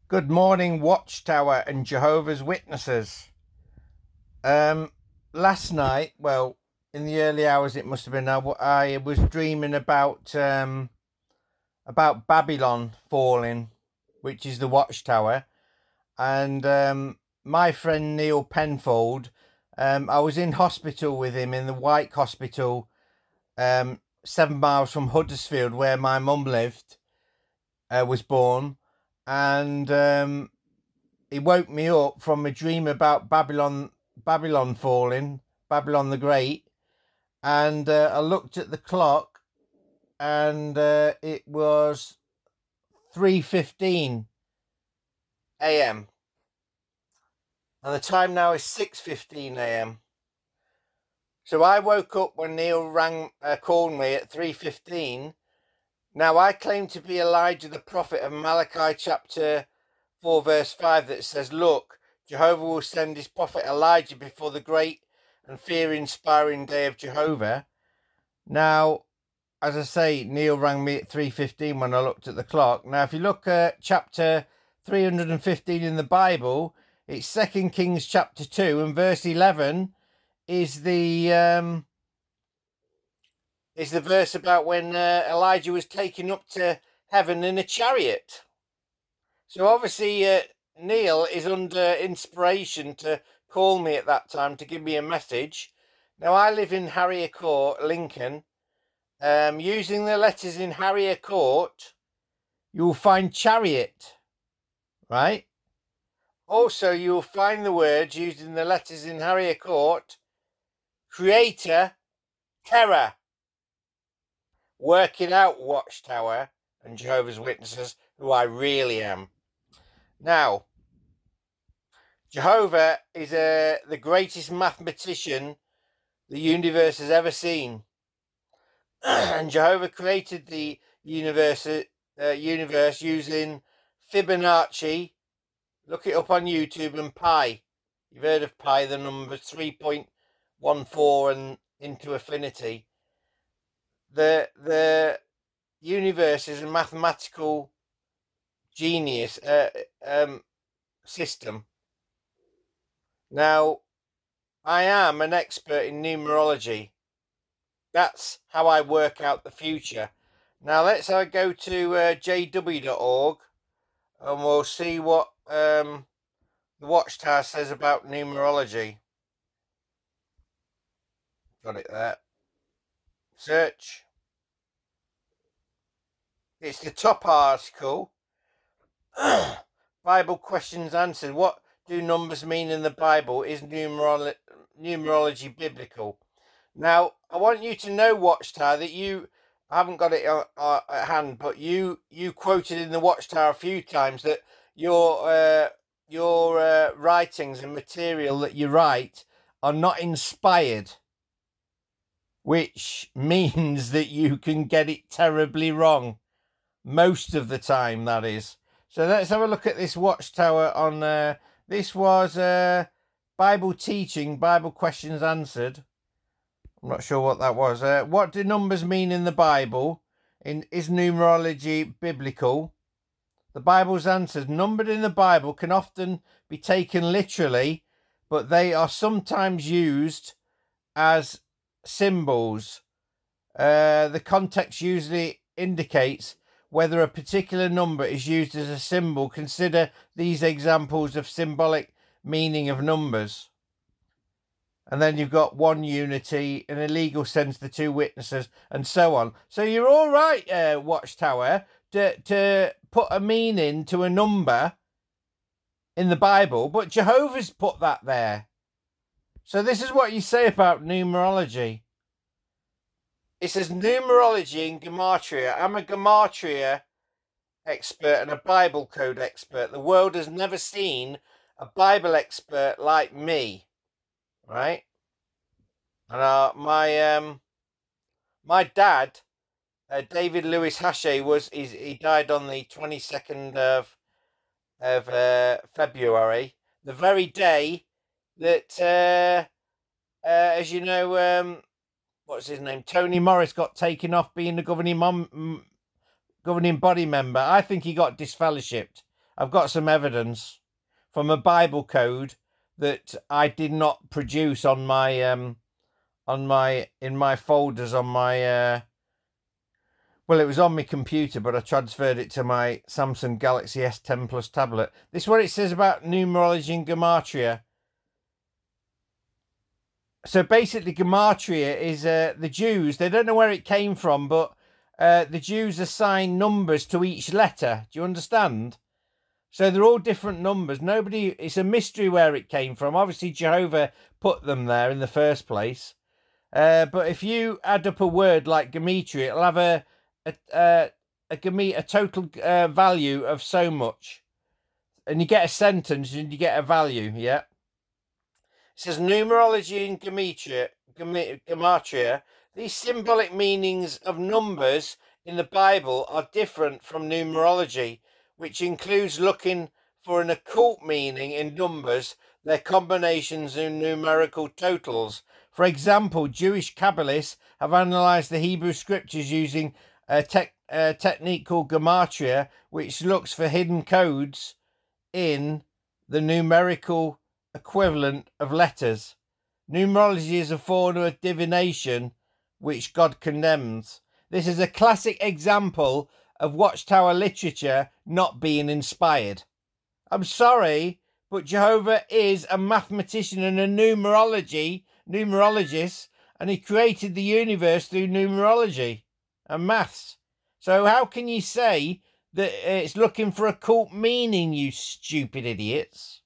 Good morning, Watchtower and Jehovah's Witnesses. Last night, well, in the early hours, it must have been. I was dreaming about Babylon falling, which is the Watchtower, and my friend Neil Penfold. I was in hospital with him in the White Hospital, 7 miles from Huddersfield, where my mum lived, was born. And he woke me up from a dream about Babylon falling, Babylon the Great. And I looked at the clock, and it was 3:15 a.m. and the time now is 6:15 a.m. So I woke up when Neil called me at 3:15. Now, I claim to be Elijah the prophet of Malachi chapter 4 verse 5 that says, "Look, Jehovah will send his prophet Elijah before the great and fear-inspiring day of Jehovah." Now, as I say, Neil rang me at 3:15 when I looked at the clock. Now, if you look at chapter 315 in the Bible, it's 2 Kings chapter 2 and verse 11 is the verse about when Elijah was taken up to heaven in a chariot. So obviously Neil is under inspiration to call me at that time to give me a message. Now, I live in Harrier Court, Lincoln. Using the letters in Harrier Court, you'll find chariot, right? Also, you'll find the words using the letters in Harrier Court, creator, terror. Work it out, Watchtower and Jehovah's Witnesses, who I really am. Now, Jehovah is the greatest mathematician the universe has ever seen. And Jehovah created the universe using Fibonacci. Look it up on YouTube, and pi. You've heard of pi, the number 3.14 and into infinity. The universe is a mathematical genius system. Now, I am an expert in numerology. That's how I work out the future. Now, let's go to jw.org and we'll see what the Watchtower says about numerology. Got it there. Search. It's the top article. Bible questions answered. What do numbers mean in the Bible? Is numerology biblical? Now, I want you to know, Watchtower, that I haven't got it at hand, but you quoted in the Watchtower a few times that your writings and material that you write are not inspired, which means that you can get it terribly wrong. Most of the time, that is. So let's have a look at this Watchtower on... this was Bible teaching, Bible questions answered. I'm not sure what that was. What do numbers mean in the Bible? Is numerology biblical? The Bible's answered. Numbered in the Bible can often be taken literally, but they are sometimes used as symbols. The context usually indicates whether a particular number is used as a symbol. Consider these examples of symbolic meaning of numbers. And then you've got one unity, in a legal sense, the two witnesses, and so on. So you're all right, Watchtower, to put a meaning to a number in the Bible, but Jehovah's put that there. So this is what you say about numerology. It says numerology in gematria. I'm a gematria expert and a Bible code expert. The world has never seen a Bible expert like me, right? And my dad, David Lewis Hache, he died on the 22nd of February, the very day that as you know, what's his name? Tony Morris got taken off being the governing body member. I think he got disfellowshipped. I've got some evidence from a Bible code that I did not produce on my in my folders on my well, it was on my computer, but I transferred it to my Samsung Galaxy S10 Plus tablet. This is what it says about numerology and gematria. So basically, gematria is the Jews. They don't know where it came from, but the Jews assign numbers to each letter. Do you understand? So they're all different numbers. It's a mystery where it came from. Obviously, Jehovah put them there in the first place. But if you add up a word like gematria, it'll have a total value of so much, and you get a sentence and you get a value. Yeah, it says numerology and gematria. These symbolic meanings of numbers in the Bible are different from numerology, which includes looking for an occult meaning in numbers, their combinations and numerical totals. For example, Jewish Kabbalists have analysed the Hebrew scriptures using a technique called gematria, which looks for hidden codes in the numerical equivalent of letters. Numerology is a form of divination which God condemns. This is a classic example of Watchtower literature not being inspired. I'm sorry, but Jehovah is a mathematician and a numerologist, and he created the universe through numerology and maths. So how can you say that it's looking for occult meaning, you stupid idiots?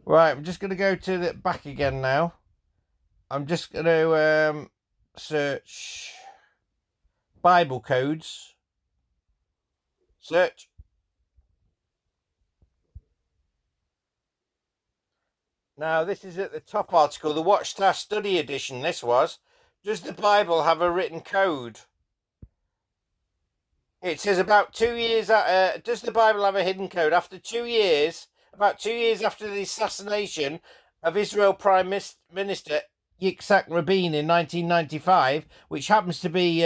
Right, I'm just going to go to the back again now. I'm just going to search Bible codes. Search. Now, this is at the top article, the Watchtower Study Edition, this was. Does the Bible have a written code? It says about 2 years, does the Bible have a hidden code? After 2 years, about 2 years after the assassination of Israel Prime Minister Yitzhak Rabin in 1995, which happens to be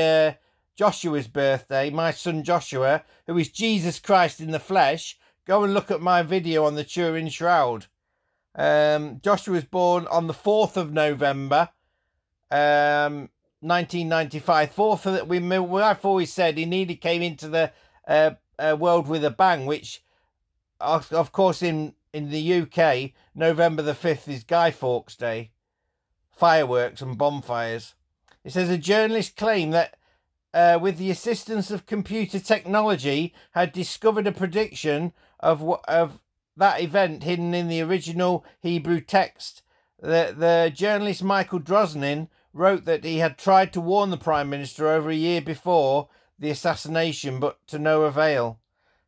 Joshua's birthday, my son Joshua, who is Jesus Christ in the flesh. Go and look at my video on the Turin Shroud. Joshua was born on the 4th of November, 1995. I've always said he nearly came into the world with a bang, which, of course, in the UK, November the 5th is Guy Fawkes Day. Fireworks and bonfires. It says a journalist claimed that with the assistance of computer technology had discovered a prediction of that event hidden in the original Hebrew text. The journalist Michael Drosnin wrote that he had tried to warn the Prime Minister over a year before the assassination, but to no avail.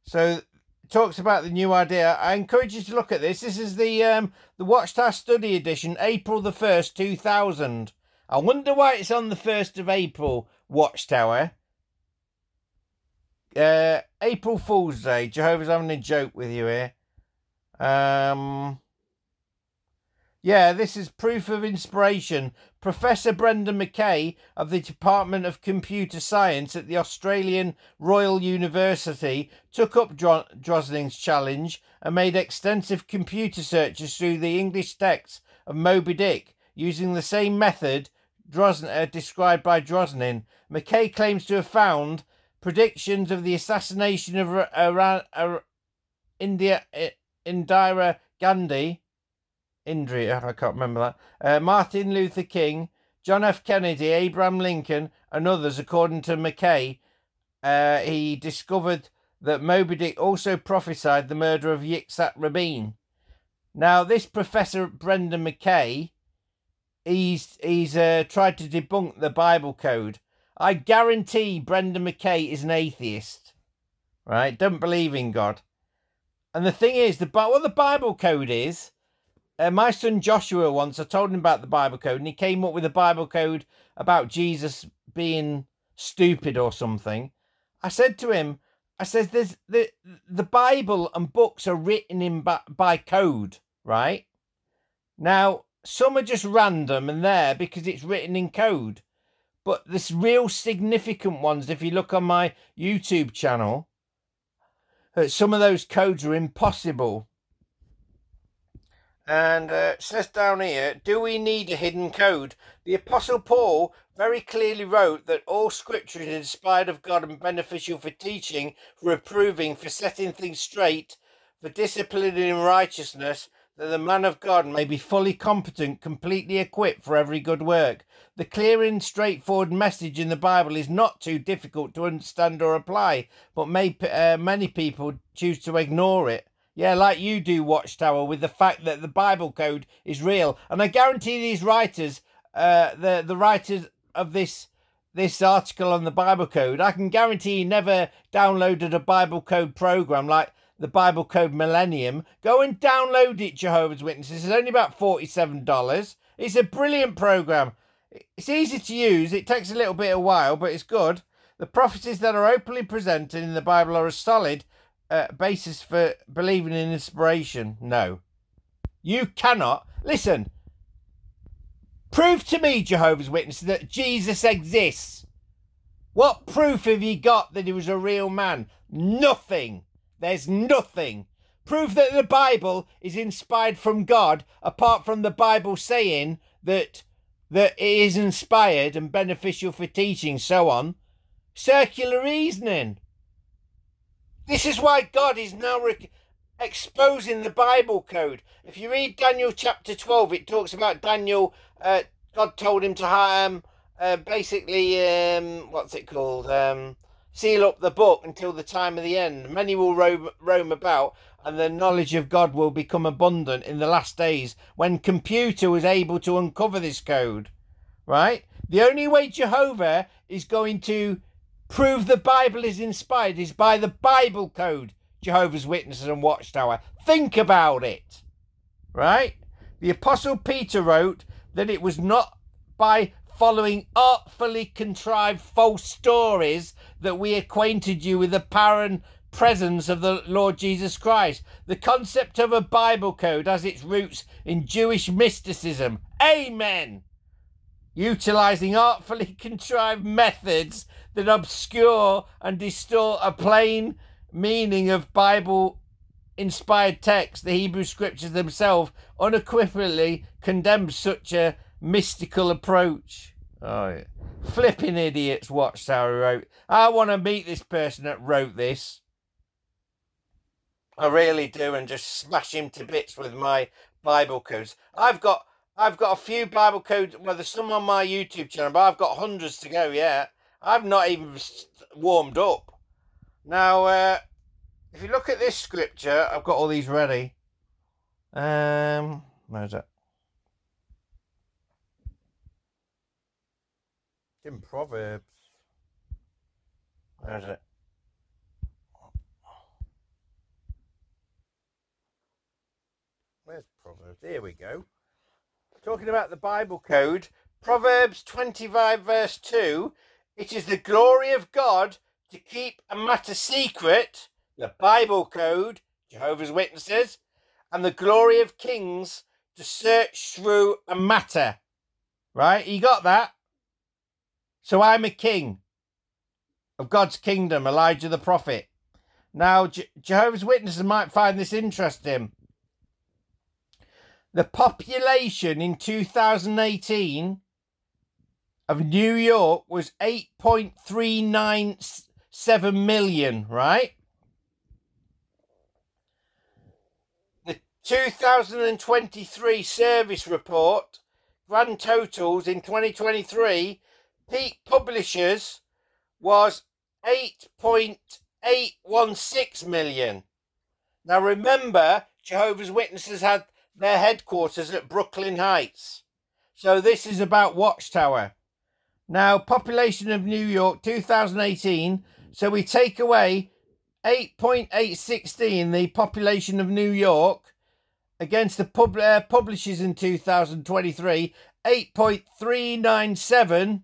So it talks about the new idea. I encourage you to look at this. This is the Watchtower Study Edition, April the 1st, 2000. I wonder why it's on the 1st of April, Watchtower. April Fool's Day. Jehovah's having a joke with you here. Yeah, this is proof of inspiration. Professor Brenda McKay of the Department of Computer Science at the Australian Royal University took up Drosnin's challenge and made extensive computer searches through the English text of Moby Dick using the same method described by Drosnin. McKay claims to have found predictions of the assassination of Indira Gandhi, I can't remember that, Martin Luther King, John F. Kennedy, Abraham Lincoln, and others. According to McKay, he discovered that Moby Dick also prophesied the murder of Yitzhak Rabin. Now, this Professor Brendan McKay, he's tried to debunk the Bible code. I guarantee Brendan McKay is an atheist, right? Don't believe in God. And the thing is, what the Bible code is, my son Joshua once, I told him about the Bible code, and he came up with a Bible code about Jesus being stupid or something. I said to him, I said, there's the Bible and books are written in by code, right? Now, some are just random and there because it's written in code. But the real significant ones, if you look on my YouTube channel, some of those codes are impossible. And it says down here, do we need a hidden code? The Apostle Paul very clearly wrote that all scripture is inspired of God and beneficial for teaching, for reproving, for setting things straight, for disciplining in righteousness, that the man of God may be fully competent, completely equipped for every good work. The clear and straightforward message in the Bible is not too difficult to understand or apply, but many people choose to ignore it. Yeah, like you do, Watchtower, with the fact that the Bible code is real. And I guarantee these writers, the writers of this article on the Bible code, I can guarantee never downloaded a Bible code program like the Bible Code Millennium. Go and download it, Jehovah's Witnesses. It's only about $47. It's a brilliant program. It's easy to use. It takes a little bit of a while, but it's good. The prophecies that are openly presented in the Bible are a solid basis for believing in inspiration. No. You cannot. Listen. Prove to me, Jehovah's Witnesses, that Jesus exists. What proof have you got that he was a real man? Nothing. There's nothing. Prove that the Bible is inspired from God, apart from the Bible saying that it is inspired and beneficial for teaching, so on. Circular reasoning. This is why God is now exposing the Bible code. If you read Daniel chapter 12, it talks about Daniel, God told him to basically, what's it called? Seal up the book until the time of the end. Many will roam about, and the knowledge of God will become abundant in the last days, when computer was able to uncover this code. Right? The only way Jehovah is going to prove the Bible is inspired is by the Bible code, Jehovah's Witnesses and Watchtower. Think about it. Right? The Apostle Peter wrote that it was not by following artfully contrived false stories that we acquainted you with the power and presence of the Lord Jesus Christ. The concept of a Bible code has its roots in Jewish mysticism. Amen. Utilizing artfully contrived methods that obscure and distort a plain meaning of Bible-inspired text. The Hebrew scriptures themselves unequivocally condemn such a mystical approach. Oh, yeah. Flipping idiots, Watchtower wrote. I want to meet this person that wrote this. I really do, and just smash him to bits with my Bible codes. I've got a few Bible codes. Well, there's some on my YouTube channel, but I've got hundreds to go yet. I've not even warmed up. Now, if you look at this scripture, I've got all these ready. Where's it? In Proverbs. Where is it? Where's Proverbs? Here we go. Talking about the Bible code, Proverbs 25 verse 2, it is the glory of God to keep a matter secret, the Bible code, Jehovah's Witnesses, and the glory of kings to search through a matter. Right? You got that? So I'm a king of God's kingdom, Elijah the prophet. Now, Jehovah's Witnesses might find this interesting. The population in 2018 of New York was 8.397 million, right? The 2023 service report, grand totals in 2023, peak publishers was 8.816 million. Now remember, Jehovah's Witnesses had their headquarters at Brooklyn Heights. So this is about Watchtower. Now, population of New York, 2018. So we take away 8.816, the population of New York, against the publishers in 2023, 8.397,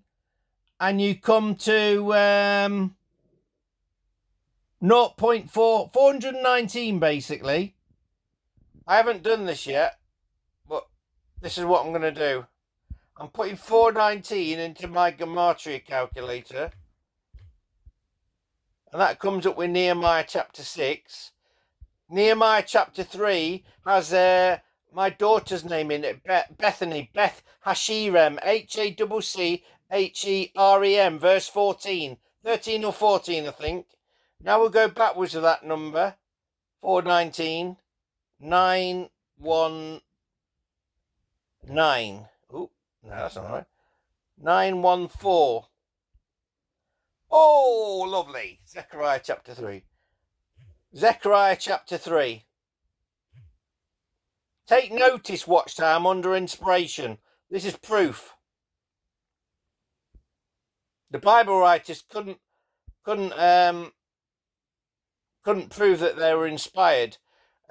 and you come to 419 basically. I haven't done this yet, but this is what I'm going to do. I'm putting 419 into my gematria calculator. And that comes up with Nehemiah chapter 6. Nehemiah chapter 3 has my daughter's name in it, Bethany, Beth Hasherem, Haccherem, verse 14. 13 or 14, I think. Now we'll go backwards to that number. 419, 919. Oh, no, that's not right. 914. Oh, lovely. Zechariah chapter 3. Zechariah chapter 3. Take notice, Watchtower, I'm under inspiration. This is proof. The Bible writers couldn't prove that they were inspired.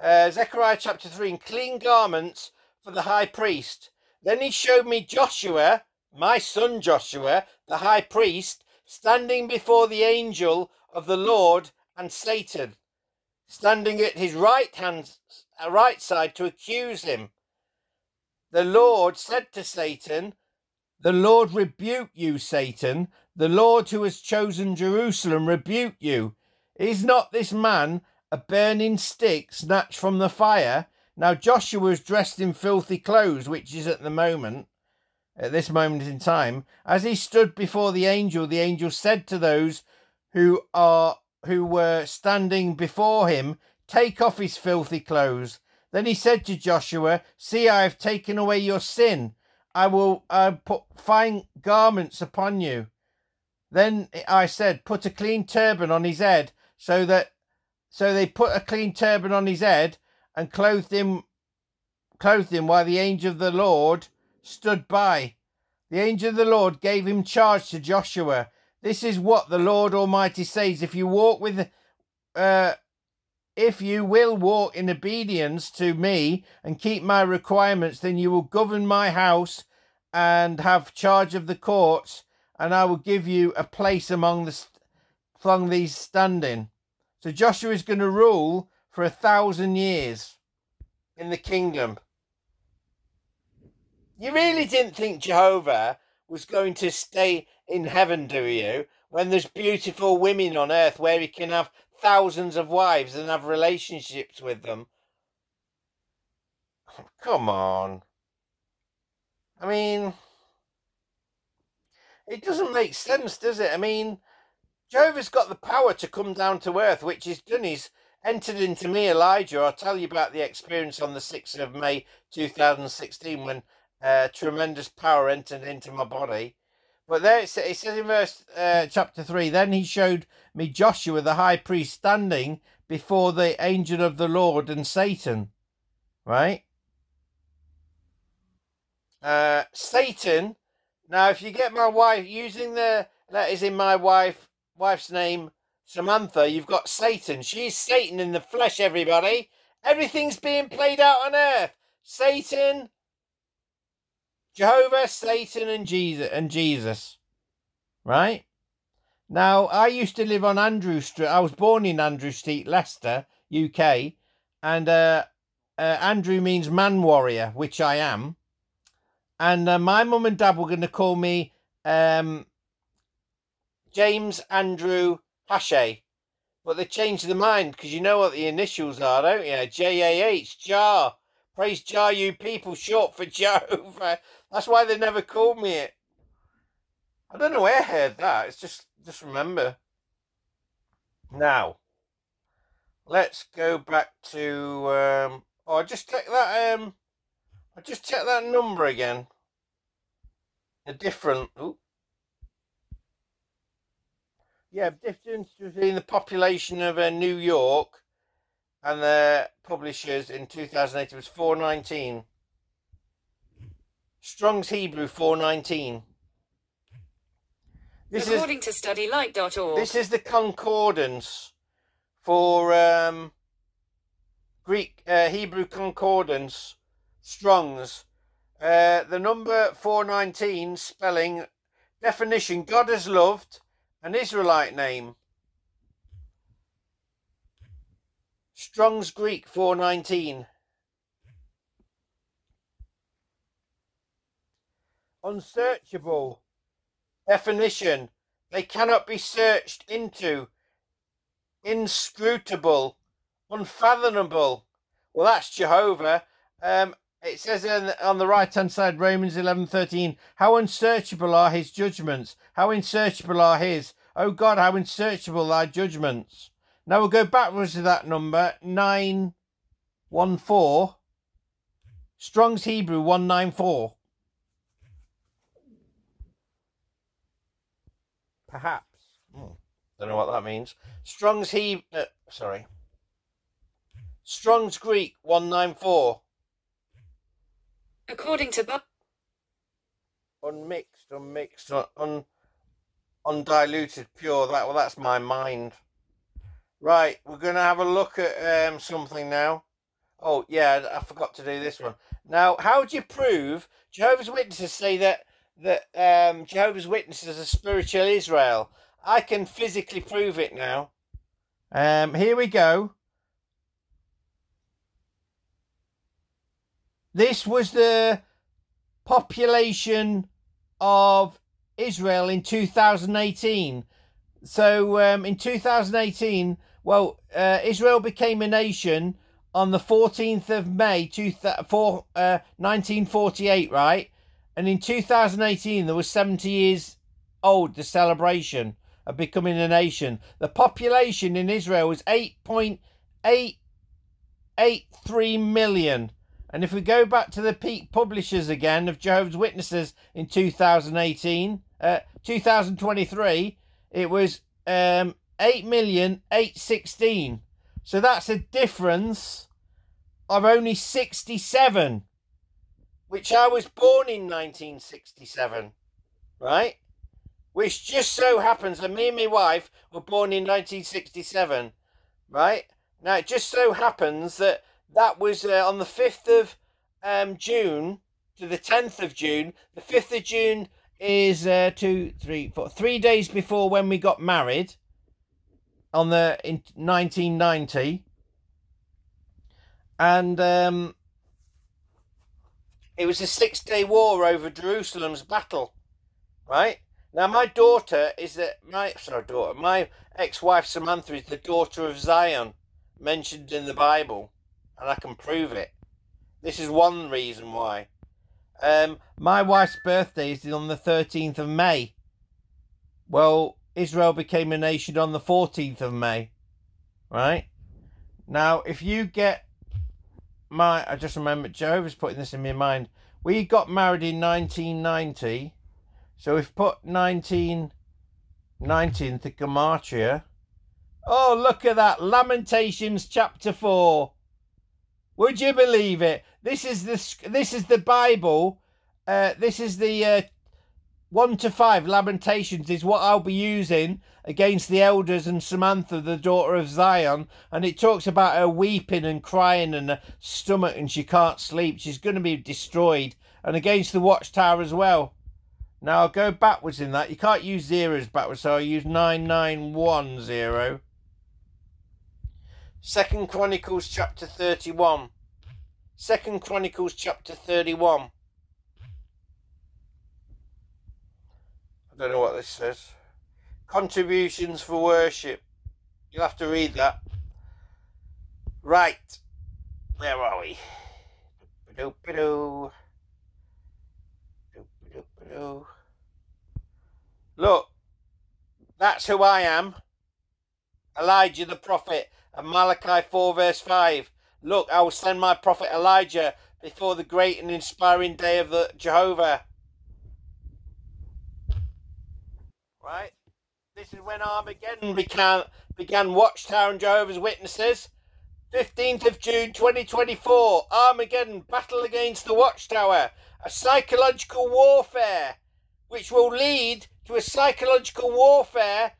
Zechariah chapter 3, in clean garments for the high priest. Then he showed me Joshua, my son Joshua, the high priest, standing before the angel of the Lord, and Satan, standing at his right side to accuse him. The Lord said to Satan, "The Lord rebuke you, Satan. The Lord who has chosen Jerusalem rebuke you. Is not this man a burning stick snatched from the fire?" Now Joshua was dressed in filthy clothes, which is at this moment in time. As he stood before the angel said to those who were standing before him, "Take off his filthy clothes." Then he said to Joshua, "See, I have taken away your sin. I will put fine garments upon you." Then I said, "Put a clean turban on his head." So they put a clean turban on his head and clothed him while the angel of the Lord stood by. The angel of the Lord gave him charge to Joshua. "This is what the Lord Almighty says: if you will walk in obedience to me and keep my requirements, then you will govern my house and have charge of the courts, and I will give you a place among these standing." So Joshua is going to rule for 1,000 years in the kingdom. You really didn't think Jehovah was going to stay in heaven, do you? When there's beautiful women on earth where he can have thousands of wives and have relationships with them. Come on. I mean, it doesn't make sense, does it? I mean, Jehovah's got the power to come down to earth, which he's done. He's entered into me, Elijah. I'll tell you about the experience on the 6th of May 2016 when tremendous power entered into my body. But there it says in verse chapter 3, "Then he showed me Joshua the high priest standing before the angel of the Lord and Satan." Right? Satan. Now, if you get my wife using the letters in my wife's name, Samantha, you've got Satan. She's Satan in the flesh, everybody. Everything's being played out on earth. Satan, Jehovah, Satan, and Jesus. Right? Now, I used to live on Andrew Street. I was born in Andrew Street, Leicester, UK. And Andrew means man warrior, which I am. And my mum and dad were going to call me James Andrew Hashay. But they changed their mind, because you know what the initials are, don't you? JAH, Jar. Praise Jar, you people, short for Jehovah. That's why they never called me it. I don't know where I heard that. It's just remember. Now, let's go back to I just check that number again. A different difference between the population of New York and the publishers in 2008 was 419. Strong's Hebrew 419. According to studylight.org. This is the concordance for Greek Hebrew concordance, Strong's. The number 419 spelling definition: God has loved an Israelite name. Strong's Greek 419. Unsearchable definition: they cannot be searched into. inscrutable, unfathomable. Well, that's Jehovah. It says on the right-hand side, Romans 11:13, how unsearchable are his judgments, how unsearchable are his. Oh God, how unsearchable thy judgments. Now we'll go backwards to that number, 914. Strong's Hebrew 194. Perhaps. Don't know what that means. Strong's Strong's Greek 194. According to Unmixed, undiluted, pure. That's my mind. Right, we're going to have a look at something now. Oh, yeah, I forgot to do this one. Now, how do you prove Jehovah's Witnesses say that Jehovah's Witnesses are spiritual Israel? I can physically prove it now. Here we go. This was the population of Israel in 2018. So in 2018, Israel became a nation on the 14th of May 1948, right? And in 2018, there was 70 years old, the celebration of becoming a nation. The population in Israel was 8.883 million. And if we go back to the peak publishers again of Jehovah's Witnesses in 2023, it was 8,816,000. So that's a difference of only 67, which I was born in 1967, right? Which just so happens that me and my wife were born in 1967, right? Now, it just so happens that was on the 5th of June to the 10th of June. The 5th of June is 3 days before when we got married in 1990. And it was a 6-day war over Jerusalem's battle, right? Now, my ex-wife Samantha is the daughter of Zion, mentioned in the Bible, and I can prove it. This is one reason why. My wife's birthday is on the 13th of May. Well, Israel became a nation on the 14th of May, right? Now, if you get I just remember Jehovah's putting this in my mind. We got married in 1990. So we've put 1990 into Gematria. Oh, look at that. Lamentations chapter 4. Would you believe it? This is the Bible. This is the 1 to 5 Lamentations is what I'll be using against the elders and Samantha, the daughter of Zion. And it talks about her weeping and crying and her stomach and she can't sleep. She's going to be destroyed. And against the Watchtower as well. Now, I'll go backwards in that. You can't use zeros backwards, so I'll use 9910. 2 Chronicles chapter 31. 2 Chronicles chapter 31. I don't know what this says. Contributions for worship. You'll have to read that. Right. Where are we? Look. That's who I am. Elijah the prophet. And Malachi 4 verse 5. Look, I will send my prophet Elijah before the great and inspiring day of the Jehovah. Right? This is when Armageddon began Watchtower and Jehovah's Witnesses. 15th of June 2024. Armageddon, battle against the Watchtower. A psychological warfare, which will lead to a psychological warfare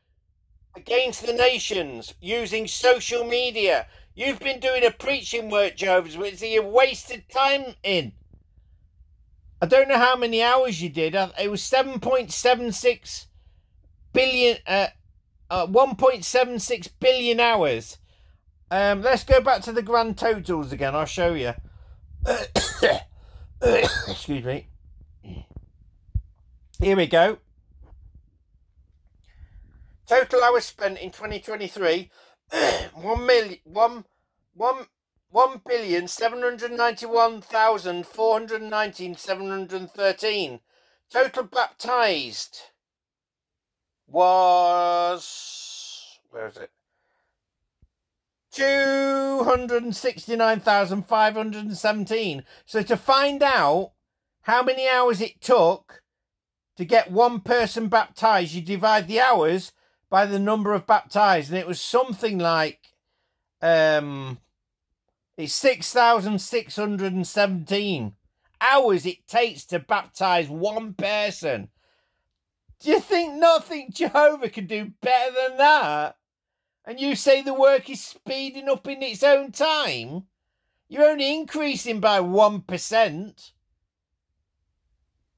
against the nations using social media. You've been doing a preaching work, Jehovah's Witnesses, you've wasted time in. I don't know how many hours you did. It was 7.76 billion, 1.76 billion hours. Let's go back to the grand totals again. I'll show you. Excuse me. Here we go. Total hours spent in 2023. 1,791,419,713. Total baptized was, where is it? 269,517. So to find out how many hours it took to get one person baptized, you divide the hours by the number of baptized, and it was something like it's 6,617 hours it takes to baptize one person. Do you think nothing Jehovah can do better than that? And you say the work is speeding up in its own time? You're only increasing by 1%,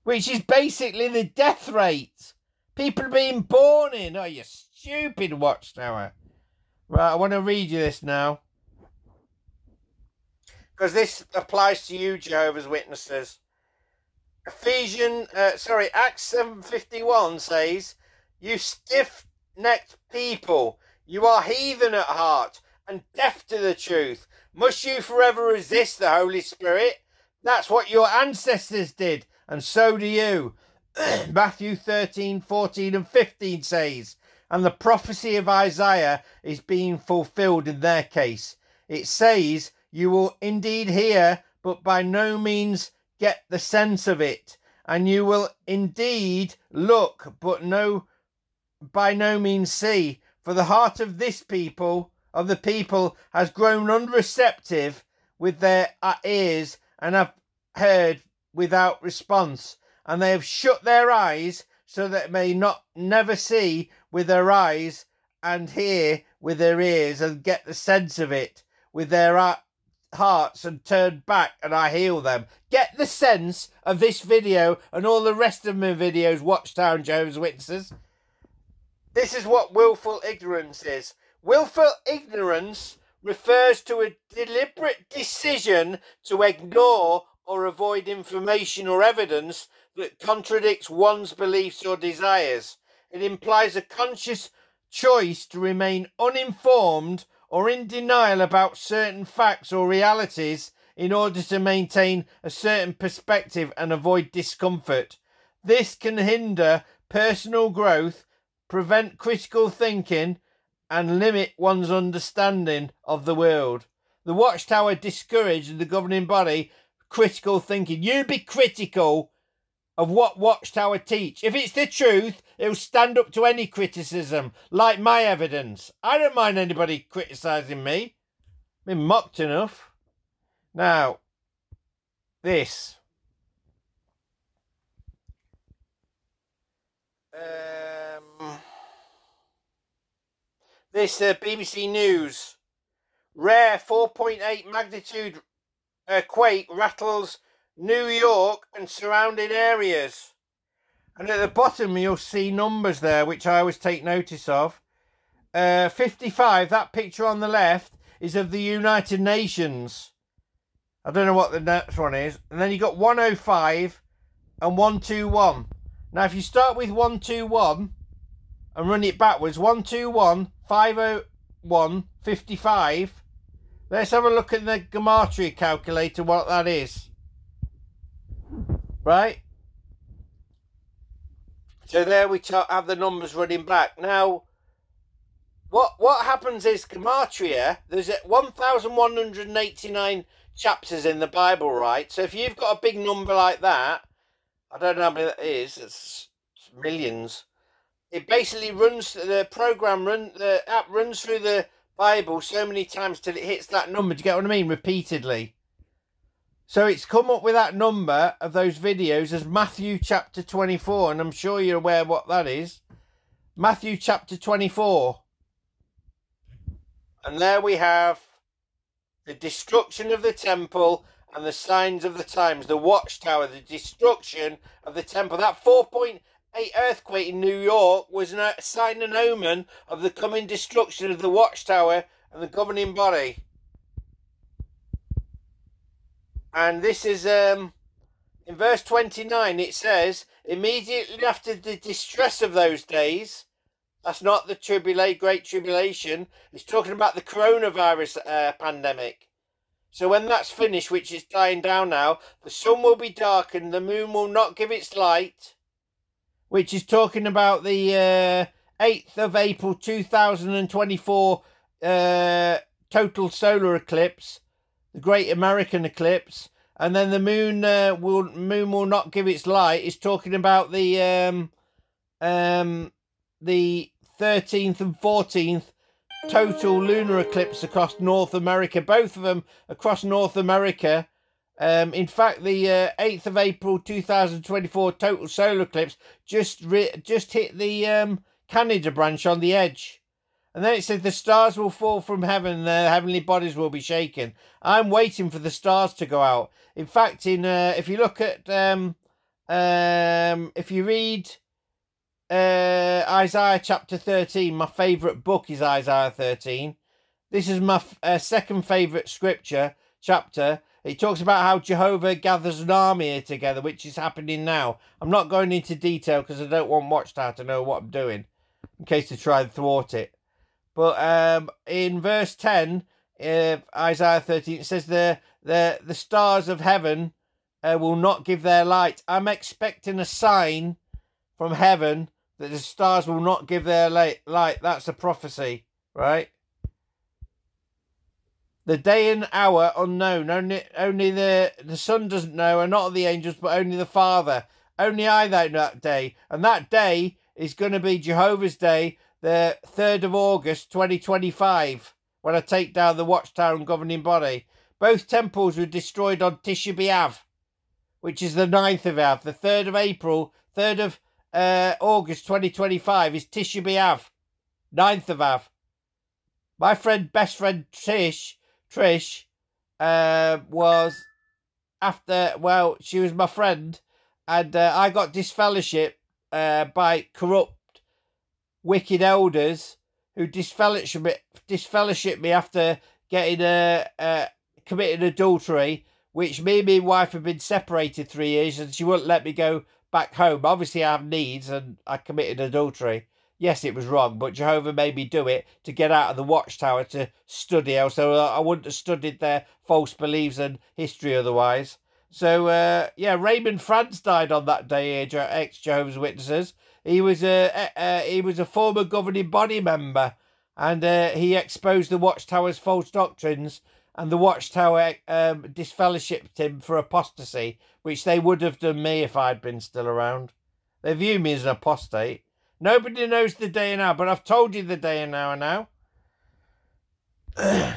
which is basically the death rate. People are being born in. Oh, you stupid Watchtower. Right, I want to read you this now, because this applies to you, Jehovah's Witnesses. Acts 7:51 says, "You stiff-necked people, you are heathen at heart and deaf to the truth. Must you forever resist the Holy Spirit? That's what your ancestors did, and so do you." Matthew 13:14 and 15 says, and the prophecy of Isaiah is being fulfilled in their case. It says, "You will indeed hear, but by no means get the sense of it. And you will indeed look, but by no means see. For the heart of the people, has grown unreceptive with their ears, and have heard without response. And they have shut their eyes, so that they may never see with their eyes, and hear with their ears, and get the sense of it with their hearts, and turn back, and I heal them." Get the sense of this video and all the rest of my videos, Watchtower and Jehovah's Witnesses. This is what willful ignorance is. Willful ignorance refers to a deliberate decision to ignore or avoid information or evidence that contradicts one's beliefs or desires. It implies a conscious choice to remain uninformed or in denial about certain facts or realities in order to maintain a certain perspective and avoid discomfort. This can hinder personal growth, prevent critical thinking, and limit one's understanding of the world. The Watchtower discouraged the governing body critical thinking. You be critical of what Watchtower teach. If it's the truth, it'll stand up to any criticism, like my evidence. I don't mind anybody criticising me. Been mocked enough. Now, this. BBC News. Rare 4.8 magnitude quake rattles New York and surrounding areas. And at the bottom you'll see numbers there, which I always take notice of. 55, that picture on the left, is of the United Nations. I don't know what the next one is. And then you got 105 and 121. Now if you start with 121 and run it backwards, 121, 501, 55. Let's have a look at the gematria calculator, what that is. Right? So there we have the numbers running back. Now, what happens is gematria, there's 1,189 chapters in the Bible, right? So if you've got a big number like that, I don't know how many that is, it's millions. It basically runs, the app runs through the Bible so many times till it hits that number. Do you get what I mean? Repeatedly. So it's come up with that number of those videos as Matthew chapter 24, and I'm sure you're aware what that is. Matthew chapter 24. And there we have the destruction of the temple and the signs of the times. The Watchtower, the destruction of the temple. That 4.8 earthquake in New York was a sign and omen of the coming destruction of the Watchtower and the governing body. And this is, in verse 29, it says, immediately after the distress of those days, That's not the Great Tribulation. It's talking about the coronavirus pandemic. So when that's finished, which is dying down now, the sun will be darkened, the moon will not give its light, which is talking about the 8th of April 2024 total solar eclipse, the Great American Eclipse. And then the moon will not give its light. It's talking about the 13th and 14th total lunar eclipse across North America, both of them across North America. In fact, the 8th of April 2024 total solar eclipse just hit the Canada branch on the edge. And then it said the stars will fall from heaven, the heavenly bodies will be shaken. I'm waiting for the stars to go out. In fact, if you look at if you read Isaiah chapter 13, my favourite book is Isaiah 13. This is my second favourite scripture chapter. It talks about how Jehovah gathers an army here together, which is happening now. I'm not going into detail because I don't want Watchtower to know what I'm doing, in case they try and thwart it. But in verse 10, Isaiah 13, it says the stars of heaven will not give their light. I'm expecting a sign from heaven that the stars will not give their light. That's a prophecy, right? The day and hour unknown. Only the Son doesn't know, and not the angels, but only the Father. Only I know that day. And that day is going to be Jehovah's Day, the 3rd of August 2025, when I take down the Watchtower and governing body. Both temples were destroyed on Tisha B'Av, which is the 9th of Av. The 3rd of April, 3rd of August 2025 is Tisha B'Av, 9th of Av. My best friend Trish was she was my friend, and I got disfellowship by corrupt, wicked elders who disfellowship me after getting committed adultery, which me and my wife have been separated 3 years, and she wouldn't let me go back home. Obviously I have needs, and I committed adultery. Yes, it was wrong, but Jehovah made me do it to get out of the Watchtower to study, else I wouldn't have studied their false beliefs and history otherwise. So yeah, Raymond Franz died on that day, ex-Jehovah's Witnesses. He was a former governing body member, and he exposed the Watchtower's false doctrines, and the Watchtower disfellowshipped him for apostasy, which they would have done me if I'd been still around. They view me as an apostate. Nobody knows the day and hour, but I've told you the day and hour now.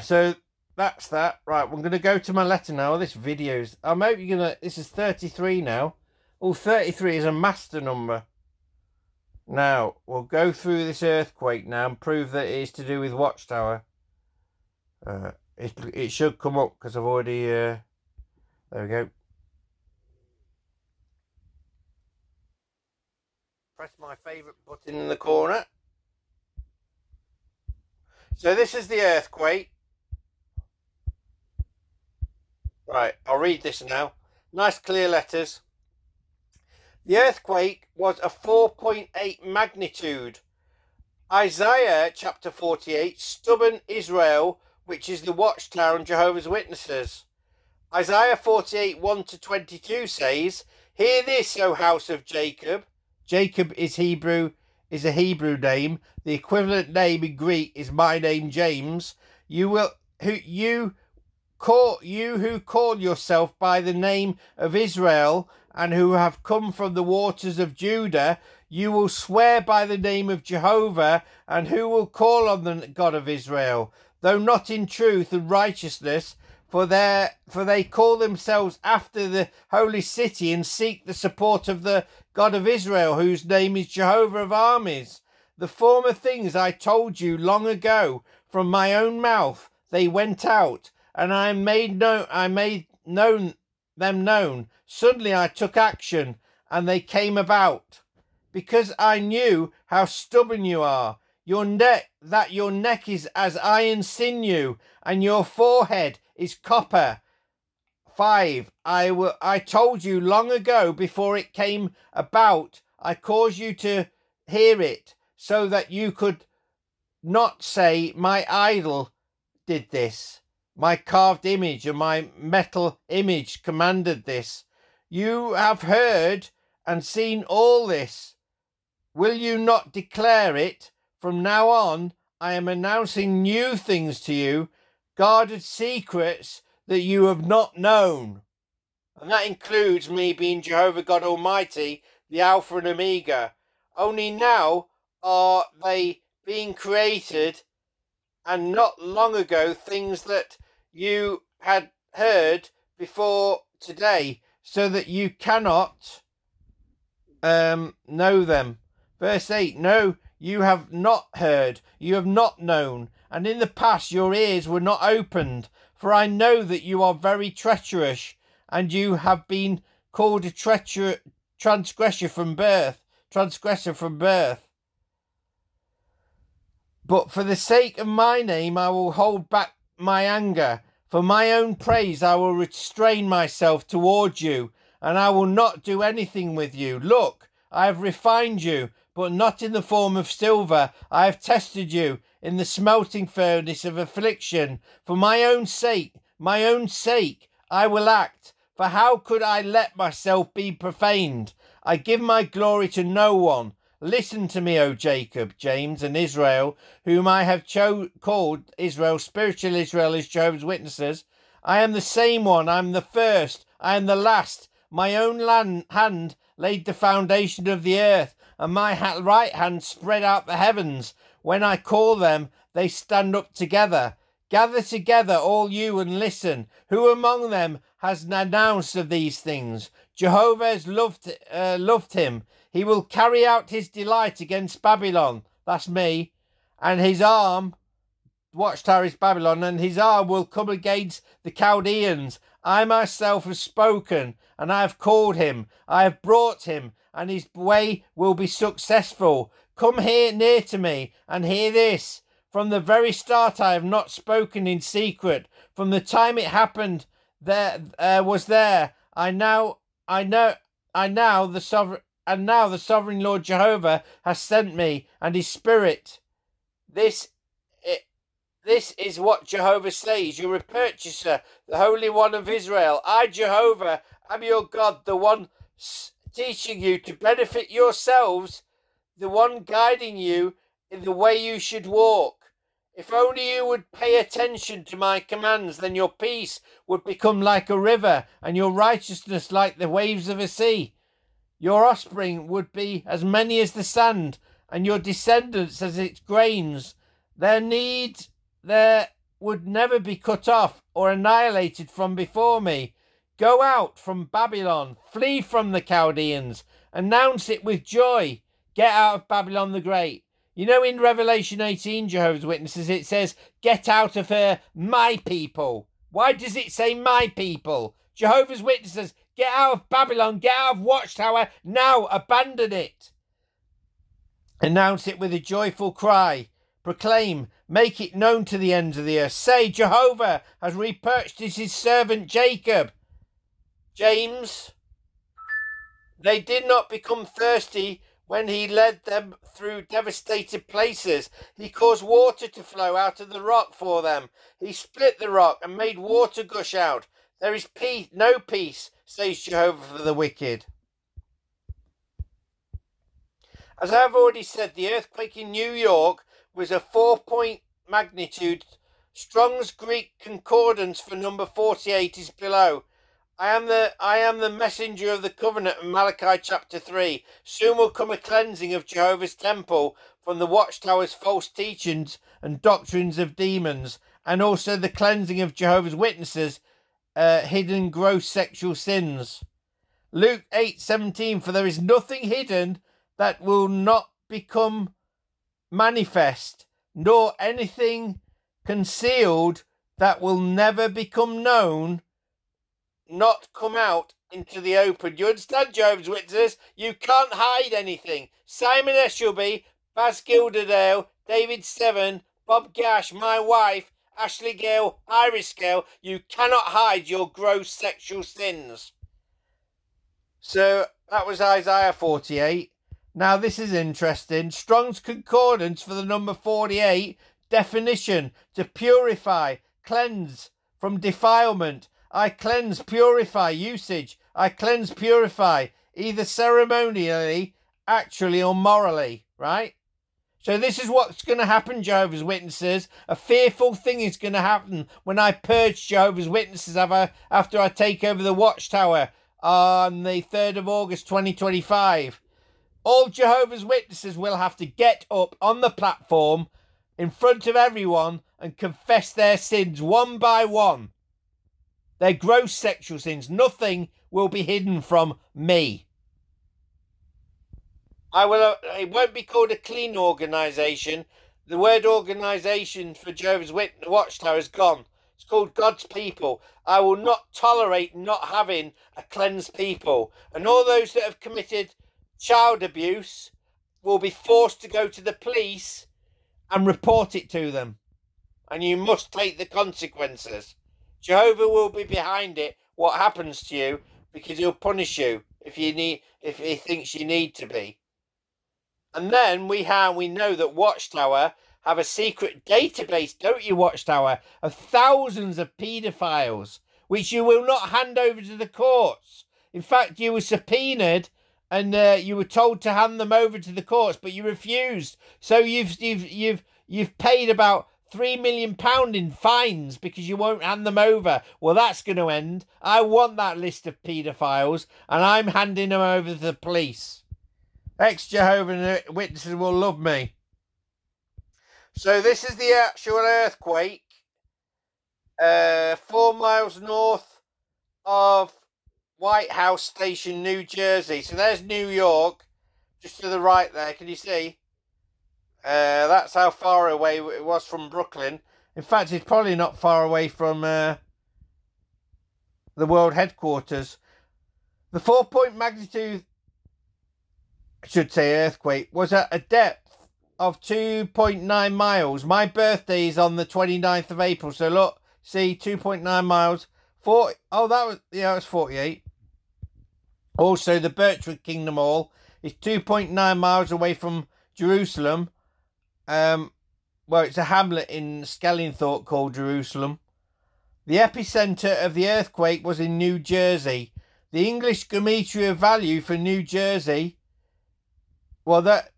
So that's that. Right, I'm going to go to my letter now. This video's... I'm hoping you're going to... This is 33 now. Oh, 33 is a master number. Now, we'll go through this earthquake now and prove that it is to do with Watchtower. It should come up because I've already... there we go. Press my favourite button in the corner. So this is the earthquake. Right, I'll read this now. Nice clear letters. The earthquake was a 4.8 magnitude. Isaiah chapter 48, stubborn Israel, which is the Watchtower and Jehovah's Witnesses. Isaiah 48, 1-22 says, "Hear this, O house of Jacob." Jacob is a Hebrew name. The equivalent name in Greek is my name, James. You who call yourself by the name of Israel, and who have come from the waters of Judah, you will swear by the name of Jehovah, and who will call on the God of Israel, though not in truth and righteousness, for they call themselves after the holy city and seek the support of the God of Israel, whose name is Jehovah of armies. The former things I told you long ago, from my own mouth they went out, and I made them known. Suddenly I took action, and they came about. Because I knew how stubborn you are, your neck is as iron sinew, and your forehead is copper. 5. I told you long ago, before it came about. I caused you to hear it. so that you could not say, my idol did this, my carved image and my metal image commanded this. You have heard and seen all this. Will you not declare it? From now on, I am announcing new things to you, guarded secrets that you have not known. And that includes me being Jehovah God Almighty, the Alpha and Omega. Only now are they being created, and not long ago things that you had heard before today, so that you cannot know them. Verse 8, no, you have not heard, you have not known, and in the past your ears were not opened, for I know that you are very treacherous, and you have been called a transgressor from birth. But for the sake of my name I will hold back my anger. For my own praise I will restrain myself towards you, and I will not do anything with you. Look, I have refined you, but not in the form of silver. I have tested you in the smelting furnace of affliction. For my own sake, I will act. For how could I let myself be profaned? I give my glory to no one. Listen to me, O Jacob, James, and Israel, whom I have called Israel, spiritual Israel, as Jehovah's Witnesses. I am the same one. I am the first. I am the last. My own hand laid the foundation of the earth, and my right hand spread out the heavens. When I call them, they stand up together. Gather together, all you, and listen. Who among them has announced of these things? Jehovah has loved him. He will carry out his delight against Babylon. That's me. And his arm, Watchtower is Babylon, and his arm will come against the Chaldeans. I myself have spoken, and I have called him. I have brought him, and his way will be successful. Come here near to me, and hear this. From the very start I have not spoken in secret. From the time it happened, I now the sovereign Lord Jehovah has sent me, and his spirit. This is what Jehovah says, your purchaser, the Holy One of Israel. I, Jehovah, am your God, the one teaching you to benefit yourselves, the one guiding you in the way you should walk. If only you would pay attention to my commands, then your peace would become like a river, and your righteousness like the waves of a sea. Your offspring would be as many as the sand, and your descendants as its grains. There would never be cut off or annihilated from before me. Go out from Babylon, flee from the Chaldeans, announce it with joy. Get out of Babylon the Great. You know, in Revelation 18, Jehovah's Witnesses, it says, get out of her, my people. Why does it say my people? Jehovah's Witnesses, get out of Babylon, get out of Watchtower, now abandon it. Announce it with a joyful cry. Proclaim, make it known to the ends of the earth. Say, Jehovah has repurchased his servant Jacob. James, they did not become thirsty when he led them through devastated places. He caused water to flow out of the rock for them. He split the rock and made water gush out. There is no peace, says Jehovah, for the wicked. As I have already said, the earthquake in New York was a 4-point magnitude. Strong's Greek concordance for number 48 is below. I am the messenger of the covenant of Malachi chapter 3. Soon will come a cleansing of Jehovah's temple from the Watchtower's false teachings and doctrines of demons, and also the cleansing of Jehovah's Witnesses' hidden gross sexual sins. Luke 8:17, for there is nothing hidden that will not become manifest, nor anything concealed that will never become known, not come out into the open. You understand, Jehovah's Witnesses? You can't hide anything. Simon Eshelby, Baz Gilderdale, David Seven, Bob Gash, my wife, Ashley Gale, Iris Gale, you cannot hide your gross sexual sins. So that was Isaiah 48. Now, this is interesting. Strong's Concordance for the number 48. Definition: to purify, cleanse from defilement. I cleanse, purify. Usage: I cleanse, purify, either ceremonially, actually, or morally. Right? So this is what's going to happen, Jehovah's Witnesses. A fearful thing is going to happen when I purge Jehovah's Witnesses after I take over the Watchtower on the 3rd of August 2025. All Jehovah's Witnesses will have to get up on the platform in front of everyone and confess their sins one by one. Their gross sexual sins. Nothing will be hidden from me. It won't be called a clean organisation. The word organisation for Jehovah's Witness Watchtower is gone. It's called God's people. I will not tolerate not having a cleansed people. And all those that have committed child abuse will be forced to go to the police and report it to them. And you must take the consequences. Jehovah will be behind it, what happens to you, because he'll punish you if he thinks you need to be. And then we know that Watchtower have a secret database, don't you, Watchtower, of thousands of paedophiles, which you will not hand over to the courts. In fact, you were subpoenaed and you were told to hand them over to the courts, but you refused. So you've paid about £3 million in fines because you won't hand them over. Well, that's going to end. I want that list of paedophiles, and I'm handing them over to the police. Ex-Jehovah's Witnesses will love me. So this is the actual earthquake. 4 miles north of White House Station, New Jersey. So there's New York, just to the right there. Can you see? That's how far away it was from Brooklyn. In fact, it's probably not far away from the world headquarters. The 4-point magnitude, I should say earthquake, was at a depth of 2.9 miles. My birthday is on the 29th of April. So look, see, 2.9 miles. It was 48. Also, the Birchwood Kingdom Hall is 2.9 miles away from Jerusalem. Well, it's a hamlet in Skellingthorpe called Jerusalem. The epicenter of the earthquake was in New Jersey. The English gematria value for New Jersey, well, that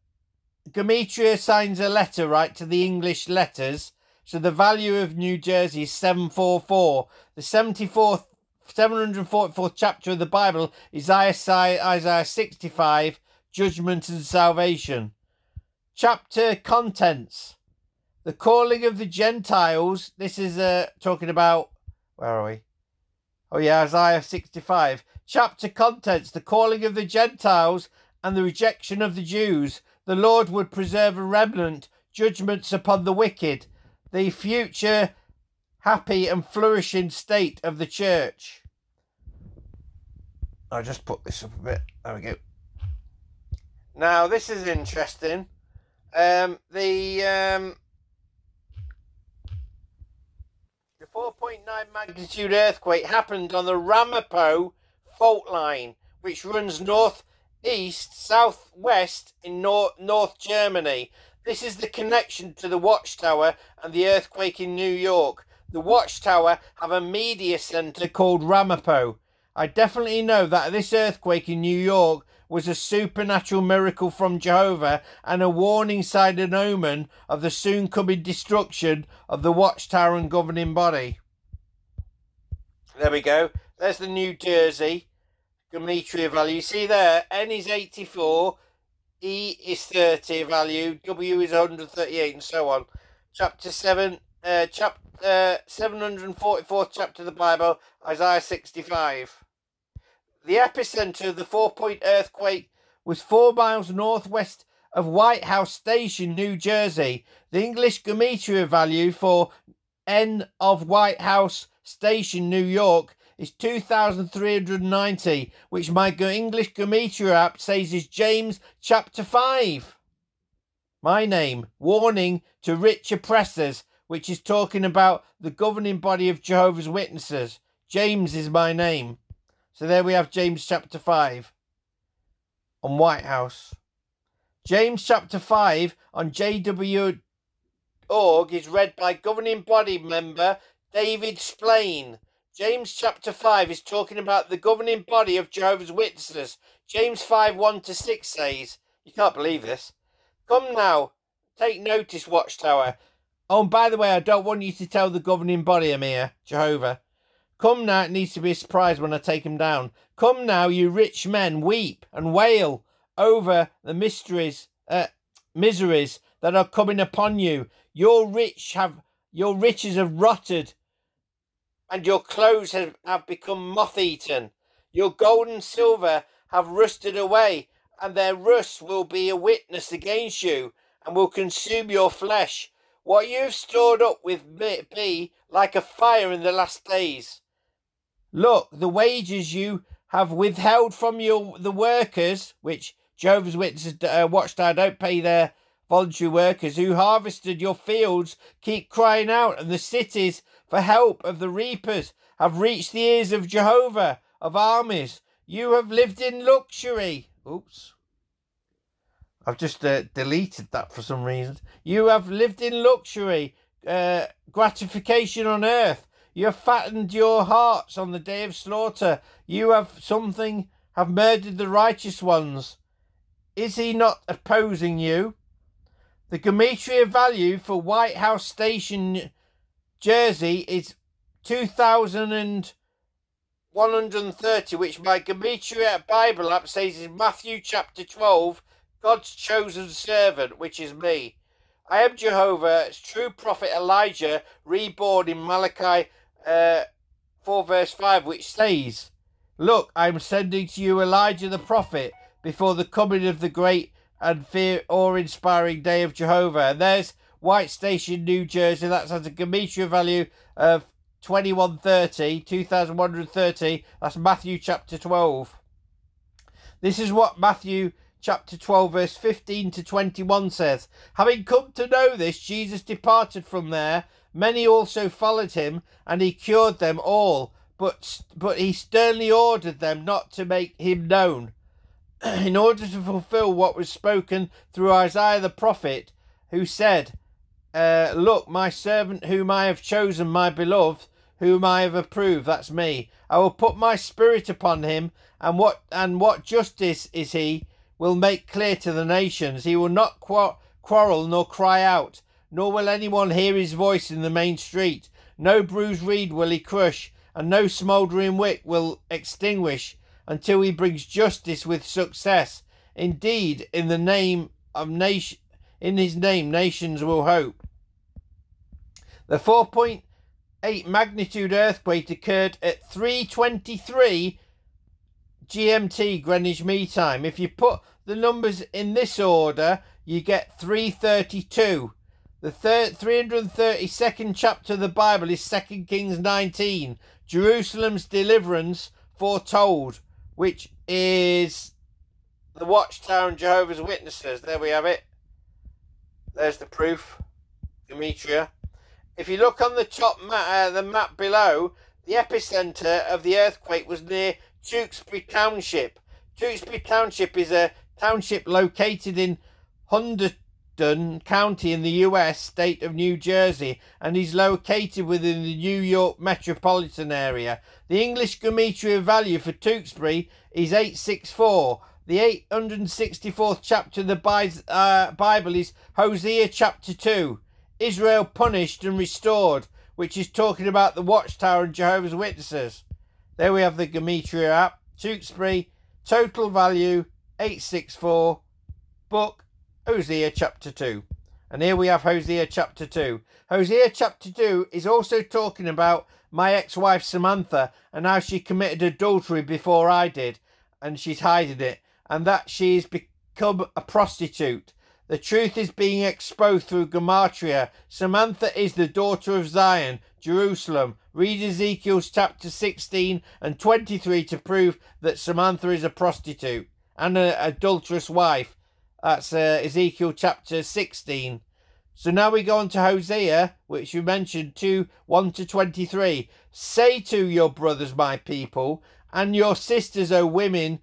gematria assigns a letter, right, to the English letters. So the value of New Jersey is 744. The 744th chapter of the Bible is Isaiah 65, Judgment and Salvation. Chapter contents: the calling of the Gentiles. This is talking about, where are we? Oh yeah, Isaiah 65. Chapter contents: the calling of the Gentiles and the rejection of the Jews. The Lord would preserve a remnant. Judgments upon the wicked. The future happy and flourishing state of the church. I'll just put this up a bit. There we go. Now this is interesting. The 4.9 magnitude earthquake happened on the Ramapo fault line, which runs northeast, southwest in North Germany. This is the connection to the Watchtower and the earthquake in New York. The Watchtower have a media centre called Ramapo. I definitely know that this earthquake in New York was a supernatural miracle from Jehovah and a warning sign and omen of the soon coming destruction of the Watchtower and governing body. There we go. There's the New Jersey gematria value. You see there, N is 84, E is 30 value, W is 138, and so on. Chapter 7, 744th chapter of the Bible, Isaiah 65. The epicenter of the 4-point earthquake was 4 miles northwest of White House Station, New Jersey. The English gematria value for N of White House Station, New York, is 2,390, which my English gematria app says is James chapter 5. My name, warning to rich oppressors, which is talking about the governing body of Jehovah's Witnesses. James is my name. So there we have James chapter 5 on White House. James chapter 5 on JW.org is read by governing body member David Splain. James chapter 5 is talking about the governing body of Jehovah's Witnesses. James 5, 1-6 says, you can't believe this. Come now, take notice, Watchtower. Oh, and by the way, I don't want you to tell the governing body, Amir, Jehovah. Come now, it needs to be a surprise when I take him down. Come now, you rich men, weep and wail over the miseries that are coming upon you. Your riches have rotted, and your clothes have become moth-eaten. Your gold and silver have rusted away, and their rust will be a witness against you, and will consume your flesh. What you have stored up with be like a fire in the last days. Look, the wages you have withheld from the workers, which Jehovah's Witnesses Watchtower don't pay their voluntary workers, who harvested your fields, keep crying out, and the cities for help of the reapers have reached the ears of Jehovah of armies. You have lived in luxury. Oops. I've just deleted that for some reason. You have lived in luxury, gratification on earth. You have fattened your hearts on the day of slaughter. You have murdered the righteous ones. Is he not opposing you? The gematria value for White House Station, Jersey is 2,130, which my gematria Bible app says is Matthew chapter 12, God's chosen servant, which is me. I am Jehovah's true prophet Elijah, reborn in Malachi 4 verse 5, which says, look, I am sending to you Elijah the prophet before the coming of the great and awe-inspiring day of Jehovah. And there's White Station, New Jersey. That has a gematria value of 2130. That's Matthew chapter 12. This is what Matthew chapter 12 verse 15-21 says. Having come to know this, Jesus departed from there. Many also followed him, and he cured them all. But he sternly ordered them not to make him known, in order to fulfill what was spoken through Isaiah the prophet, who said, look, my servant whom I have chosen, my beloved, whom I have approved, that's me. I will put my spirit upon him, and what justice is he will make clear to the nations. He will not quarrel nor cry out, nor will anyone hear his voice in the main street. No bruised reed will he crush, and no smouldering wick will extinguish, until he brings justice with success. Indeed, in his name, nations will hope. The 4.8 magnitude earthquake occurred at 3:23 GMT, Greenwich Mean Time. If you put the numbers in this order, you get 332. The 332nd chapter of the Bible is 2 Kings 19, Jerusalem's deliverance foretold, which is the Watchtower and Jehovah's Witnesses. There we have it. There's the proof. Gematria. If you look on the top the map below, the epicenter of the earthquake was near Tewksbury Township. Tewksbury Township is a township located in Hunterdon County in the US state of New Jersey, and is located within the New York metropolitan area. The English gematria value for Tewksbury is 864. The 864th chapter of the Bible is Hosea chapter 2, Israel punished and restored, which is talking about the Watchtower and Jehovah's Witnesses. There we have the gematria app. Tewksbury, total value 864, book Hosea chapter 2. And here we have Hosea chapter 2. Hosea chapter 2 is also talking about my ex-wife Samantha, and how she committed adultery before I did, and she's hiding it, and that she's become a prostitute. The truth is being exposed through gematria. Samantha is the daughter of Zion, Jerusalem. Read Ezekiel chapter 16 and 23 to prove that Samantha is a prostitute and an adulterous wife. That's Ezekiel chapter 16. So now we go on to Hosea, which you mentioned, 2:1-23. Say to your brothers, my people, and your sisters, O women,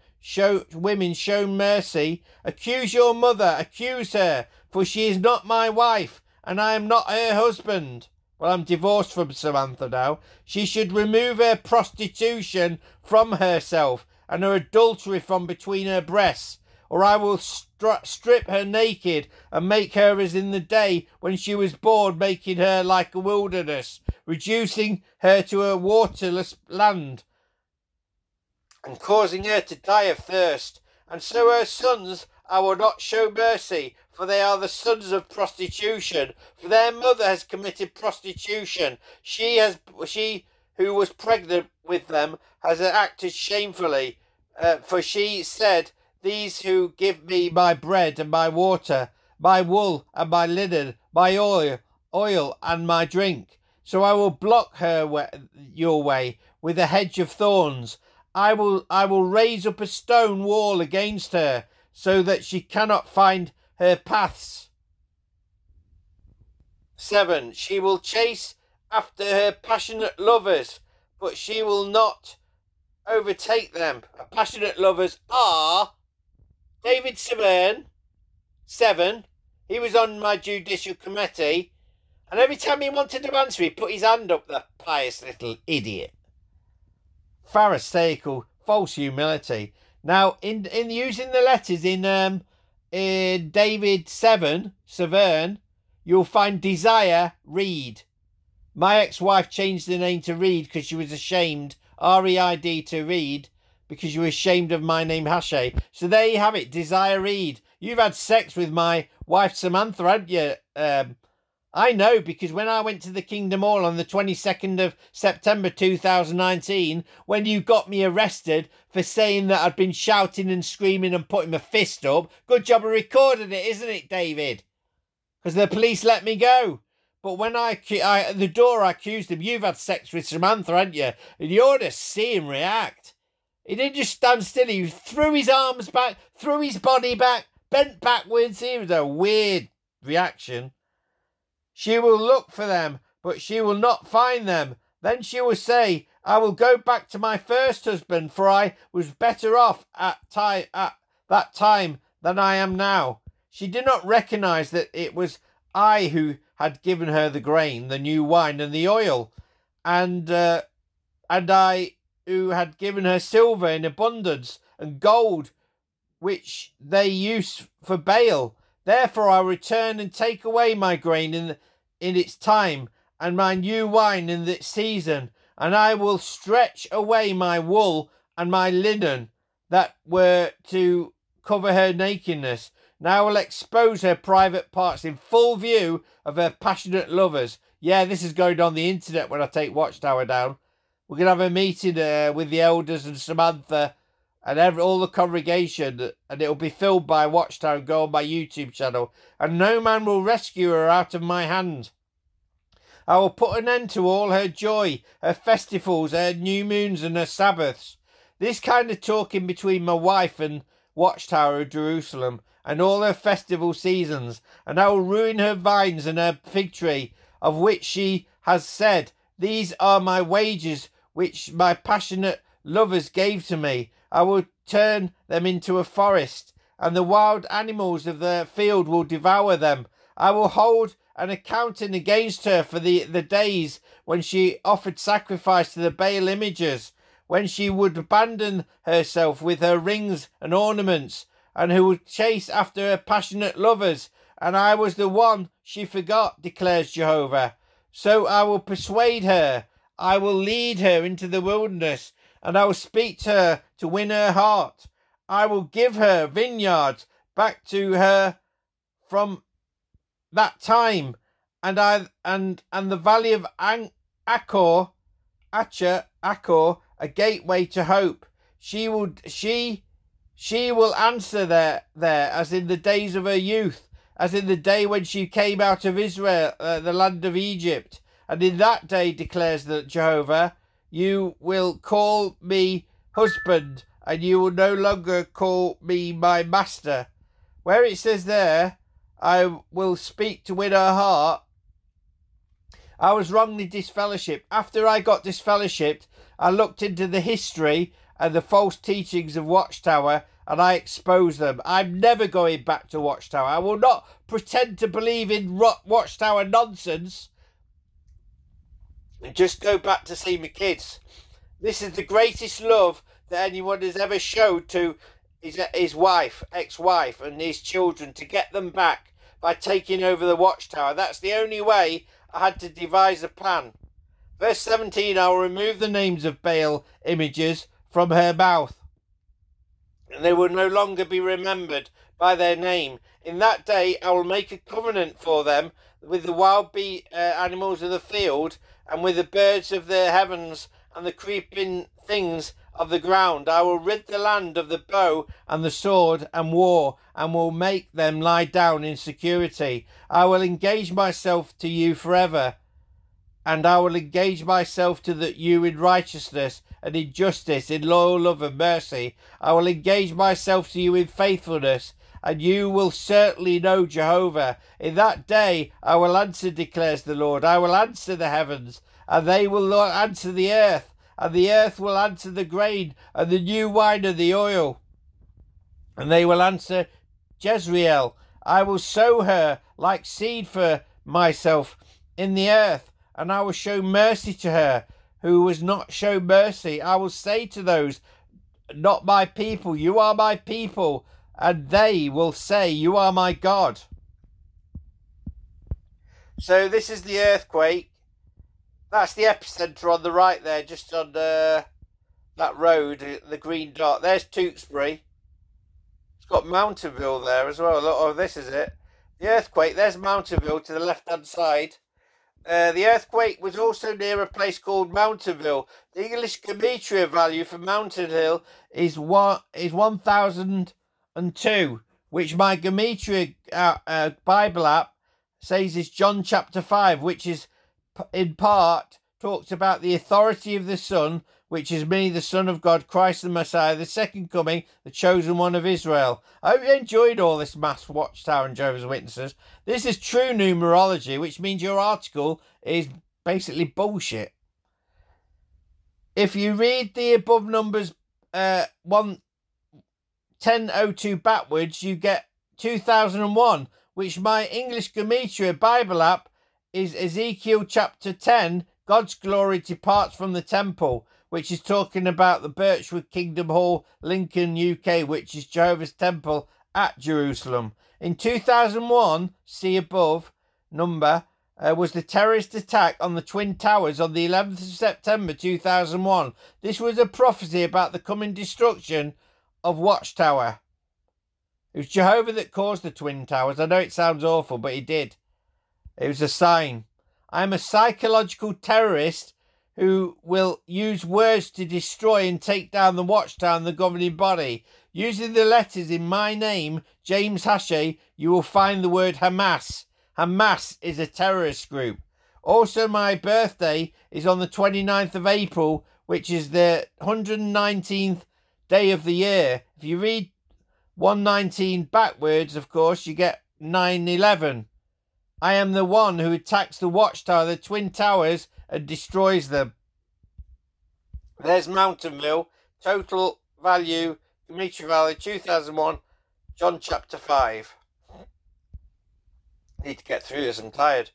women shown mercy. Accuse your mother, accuse her, for she is not my wife, and I am not her husband. Well, I'm divorced from Samantha now. She should remove her prostitution from herself and her adultery from between her breasts, or I will strip her naked and make her as in the day when she was born, making her like a wilderness, reducing her to a waterless land, and causing her to die of thirst. And so her sons I will not show mercy, for they are the sons of prostitution, for their mother has committed prostitution. She who was pregnant with them has acted shamefully, for she said, these who give me my bread and my water, my wool and my linen, my oil and my drink. So I will block your way with a hedge of thorns. I will raise up a stone wall against her, so that she cannot find her paths. 7. She will chase after her passionate lovers, but she will not overtake them. Her passionate lovers are David 7. He was on my judicial committee, and every time he wanted to answer, he put his hand up, the pious little idiot. Pharisaical, false humility. Now, in using the letters in David 7, you'll find desire, read. My ex-wife changed the name to Reed because she was ashamed, R-E-I-D, to read, because you were ashamed of my name, Hashay. So there you have it, desire, read. You've had sex with my wife, Samantha, haven't you? I know, because when I went to the Kingdom Hall on the 22nd of September 2019, when you got me arrested for saying that I'd been shouting and screaming and putting my fist up, good job I recorded it, isn't it, David? Because the police let me go. But when at the door I accused him, you've had sex with Samantha, haven't you? And you ought to see him react. He didn't just stand still, he threw his arms back, threw his body back, bent backwards. It was a weird reaction. She will look for them, but she will not find them. Then she will say, I will go back to my first husband, for I was better off at that time than I am now. She did not recognize that it was I who had given her the grain, the new wine, and the oil, and I who had given her silver in abundance and gold, which they use for Baal. Therefore I return and take away my grain in its time, and my new wine in its season, and I will stretch away my wool and my linen that were to cover her nakedness. Now I will expose her private parts in full view of her passionate lovers. Yeah, this is going on the internet when I take Watchtower down. We're going to have a meeting with the elders and Samantha and all the congregation, and it'll be filmed by Watchtower and go on my YouTube channel. And no man will rescue her out of my hand. I will put an end to all her joy, her festivals, her new moons and her Sabbaths. This kind of talking between my wife and Watchtower of Jerusalem and all her festival seasons, and I will ruin her vines and her fig tree, of which she has said, these are my wages, which my passionate lovers gave to me. I will turn them into a forest, and the wild animals of the field will devour them. I will hold an accounting against her for the days when she offered sacrifice to the Baal images, when she would abandon herself with her rings and ornaments, and who would chase after her passionate lovers. And I was the one she forgot, declares Jehovah. So I will persuade her. I will lead her into the wilderness, and I will speak to her to win her heart. I will give her vineyards back to her from that time, and the valley of Achor, a gateway to hope. She will answer there as in the days of her youth, as in the day when she came out of Israel, the land of Egypt. And in that day, declares the Jehovah, you will call me husband, and you will no longer call me my master. Where it says there, I will speak to win her heart, I was wrongly disfellowshipped. After I got disfellowshipped, I looked into the history and the false teachings of Watchtower, and I expose them. I'm never going back to Watchtower. I will not pretend to believe in Watchtower nonsense and just go back to see my kids. This is the greatest love that anyone has ever showed to his wife, ex-wife, and his children, to get them back by taking over the Watchtower. That's the only way I had to devise a plan. Verse 17, I will remove the names of Baal images from her mouth, and they will no longer be remembered by their name. In that day I will make a covenant for them with the wild animals of the field, and with the birds of the heavens, and the creeping things of the ground. I will rid the land of the bow and the sword and war, and will make them lie down in security. I will engage myself to you forever, and I will engage myself to you in righteousness and in justice, in loyal love and mercy. I will engage myself to you in faithfulness, and you will certainly know Jehovah. In that day I will answer, declares the Lord. I will answer the heavens, and they will answer the earth, and the earth will answer the grain and the new wine and the oil. And they will answer Jezreel. I will sow her like seed for myself in the earth, and I will show mercy to her who was not shown mercy. I will say to those not my people, you are my people, and they will say, you are my God. So this is the earthquake. That's the epicenter on the right there, just on that road, the green dot. There's Tewkesbury. It's got Mountainville there as well. Oh, this is it. The earthquake, there's Mountainville to the left-hand side. The earthquake was also near a place called Mountainville. The English Gematria value for Mountain Hill is 1002, which my Gematria Bible app says is John chapter 5, which is in part talks about the authority of the Son, which is me, the Son of God, Christ the Messiah, the second coming, the chosen one of Israel. I hope you enjoyed all this mass Watchtower and Jehovah's Witnesses. This is true numerology, which means your article is basically bullshit. If you read the above numbers 1002 backwards, you get 2001, which my English Gematria Bible app is Ezekiel chapter 10, God's glory departs from the temple, which is talking about the Birchwood Kingdom Hall, Lincoln, UK, which is Jehovah's Temple at Jerusalem. In 2001, see above number, was the terrorist attack on the Twin Towers on the 11th of September 2001. This was a prophecy about the coming destruction of Watchtower. It was Jehovah that caused the Twin Towers. I know it sounds awful, but he did. It was a sign. I am a psychological terrorist who will use words to destroy and take down the Watchtower and the governing body. Using the letters in my name, James Hashay, you will find the word Hamas. Hamas is a terrorist group. Also, my birthday is on the 29th of April, which is the 119th day of the year. If you read 119 backwards, of course, you get 9/11. I am the one who attacks the Watchtower, the Twin Towers, and destroys them. There's Mountainville. Total value, Gematria value, 2001, John chapter 5. Need to get through this, I'm tired.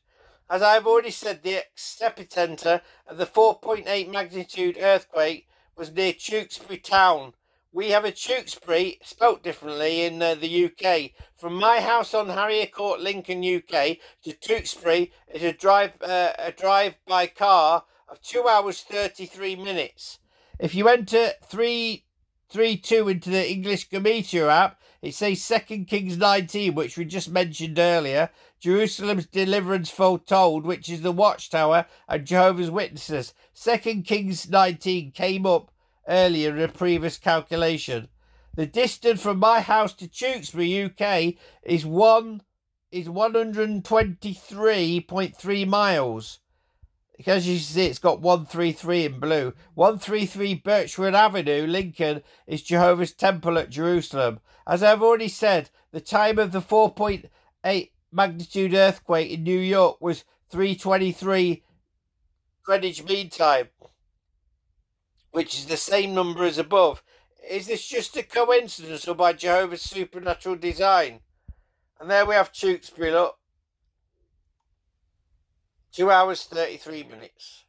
As I've already said, the epicenter of the 4.8 magnitude earthquake was near Tewkesbury town. We have a Tewkesbury, spelt differently, in the UK. From my house on Harrier Court, Lincoln, UK, to Tewkesbury is a drive by car of 2 hours 33 minutes. If you enter 332 into the English Gematria app, it says 2 Kings 19, which we just mentioned earlier. Jerusalem's deliverance foretold, which is the Watchtower and Jehovah's Witnesses. 2 Kings 19 came up earlier in a previous calculation. The distance from my house to Tewkesbury, UK, is 123.3 miles. As you see, it's got 133 in blue. 133 Birchwood Avenue, Lincoln, is Jehovah's Temple at Jerusalem. As I've already said, the time of the 4.8 magnitude earthquake in New York was 3:23 Greenwich Mean Time. which is the same number as above. Is this just a coincidence or by Jehovah's supernatural design? And there we have Tewkesbury, look. 2 hours 33 minutes.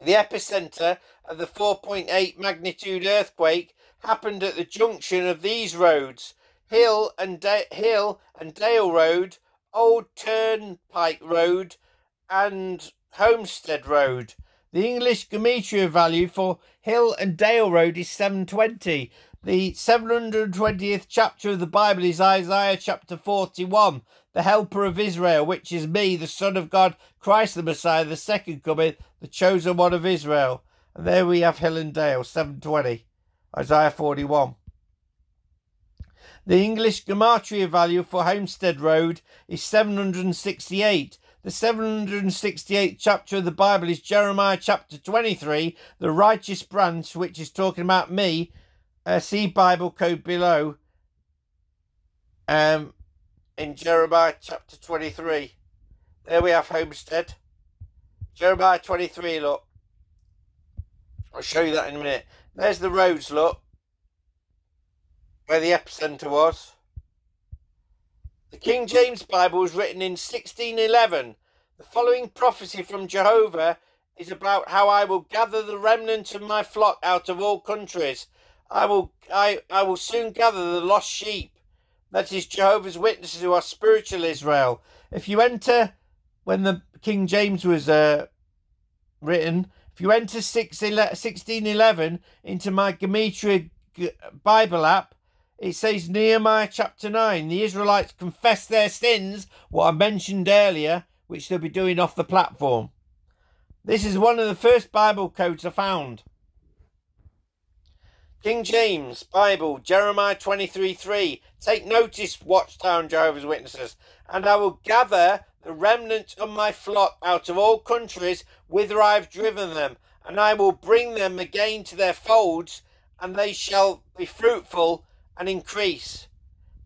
The epicenter of the 4.8 magnitude earthquake happened at the junction of these roads: Hill and Dale Road, Old Turnpike Road, and Homestead Road. The English gematria value for Hill and Dale Road is 720. The 720th chapter of the Bible is Isaiah chapter 41, the helper of Israel, which is me, the Son of God, Christ the Messiah, the second coming, the chosen one of Israel. And there we have Hill and Dale, 720, Isaiah 41. The English gematria value for Homestead Road is 768. The 768th chapter of the Bible is Jeremiah chapter 23, the righteous branch, which is talking about me. See Bible code below in Jeremiah chapter 23. There we have Homestead. Jeremiah 23, look. I'll show you that in a minute. There's the roads, look, where the epicenter was. The King James Bible was written in 1611. The following prophecy from Jehovah is about how I will gather the remnant of my flock out of all countries. I will soon gather the lost sheep. That is Jehovah's Witnesses, who are spiritual Israel. If you enter, when the King James was written, if you enter 1611 into my Gematria Bible app, it says Nehemiah chapter 9. The Israelites confess their sins, what I mentioned earlier, which they'll be doing off the platform. This is one of the first Bible codes I found. King James Bible, Jeremiah 23:3. Take notice, Watchtower and Jehovah's Witnesses, and I will gather the remnant of my flock out of all countries whither I have driven them, and I will bring them again to their folds, and they shall be fruitful and increase.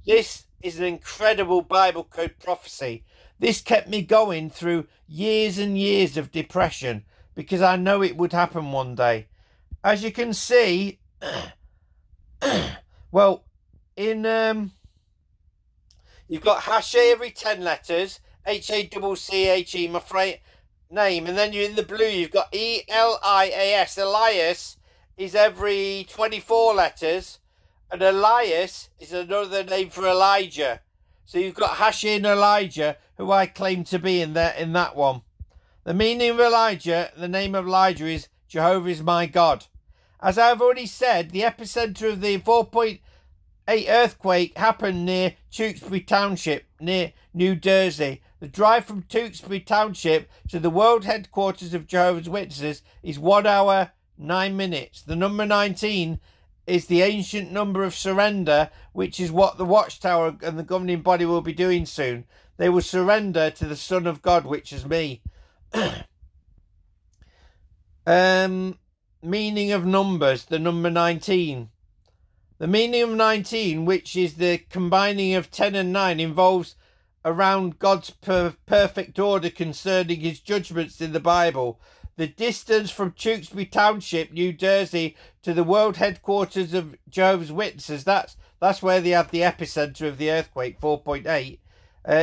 This is an incredible Bible code prophecy. This kept me going through years and years of depression because I know it would happen one day. As you can see, well, in you've got Hashe every 10 letters, H-A-C-C-H-E, my name, and then you're in the blue, you've got E-L-I-A-S. Elias is every 24 letters, and Elias is another name for Elijah. So you've got Hashe and Elijah, who I claim to be in that one. The meaning of Elijah, the name of Elijah, is Jehovah is my God. As I've already said, the epicenter of the 4.8 earthquake happened near Tewkesbury Township, near New Jersey. The drive from Tewkesbury Township to the world headquarters of Jehovah's Witnesses is 1 hour 9 minutes. The number 19 is the ancient number of surrender, which is what the Watchtower and the governing body will be doing soon. They will surrender to the Son of God, which is me. Meaning of numbers, the number 19. The meaning of 19, which is the combining of 10 and 9, involves around God's perfect order concerning his judgments in the Bible. The distance from Tewkesbury Township, New Jersey, to the world headquarters of Jehovah's Witnesses, that's where they have the epicenter of the earthquake, 4.8,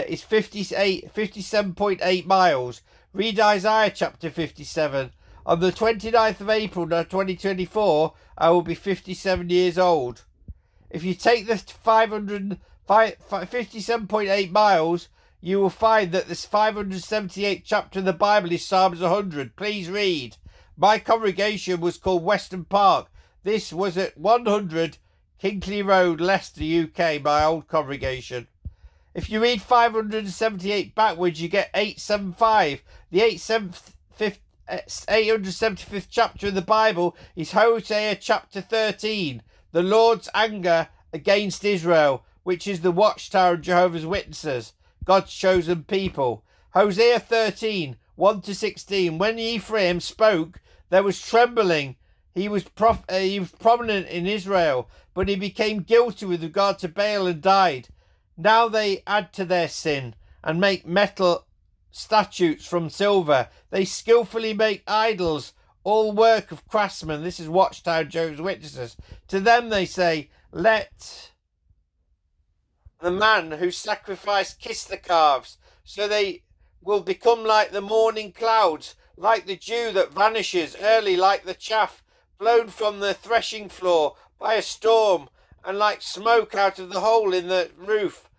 is 57.8 miles. Read Isaiah chapter 57. On the 29th of April 2024, I will be 57 years old. If you take the 57.8 miles, you will find that this 578th chapter of the Bible is Psalms 100. Please read. My congregation was called Western Park. This was at 100 Kinkley Road, Leicester, UK, my old congregation. If you read 578 backwards, you get 875. The 875th chapter of the Bible is Hosea chapter 13, the Lord's anger against Israel, which is the Watchtower of Jehovah's Witnesses, God's chosen people. Hosea 13, 1-16. When Ephraim spoke, there was trembling. He was prominent in Israel, but he became guilty with regard to Baal and died. Now they add to their sin and make metal statues from silver. They skillfully make idols all work of craftsmen. This is Watchtower Jehovah's Witnesses. To them they say, let the man who sacrificed kiss the calves, so they will become like the morning clouds, like the dew that vanishes early, like the chaff blown from the threshing floor by a storm, and like smoke out of the hole in the roof.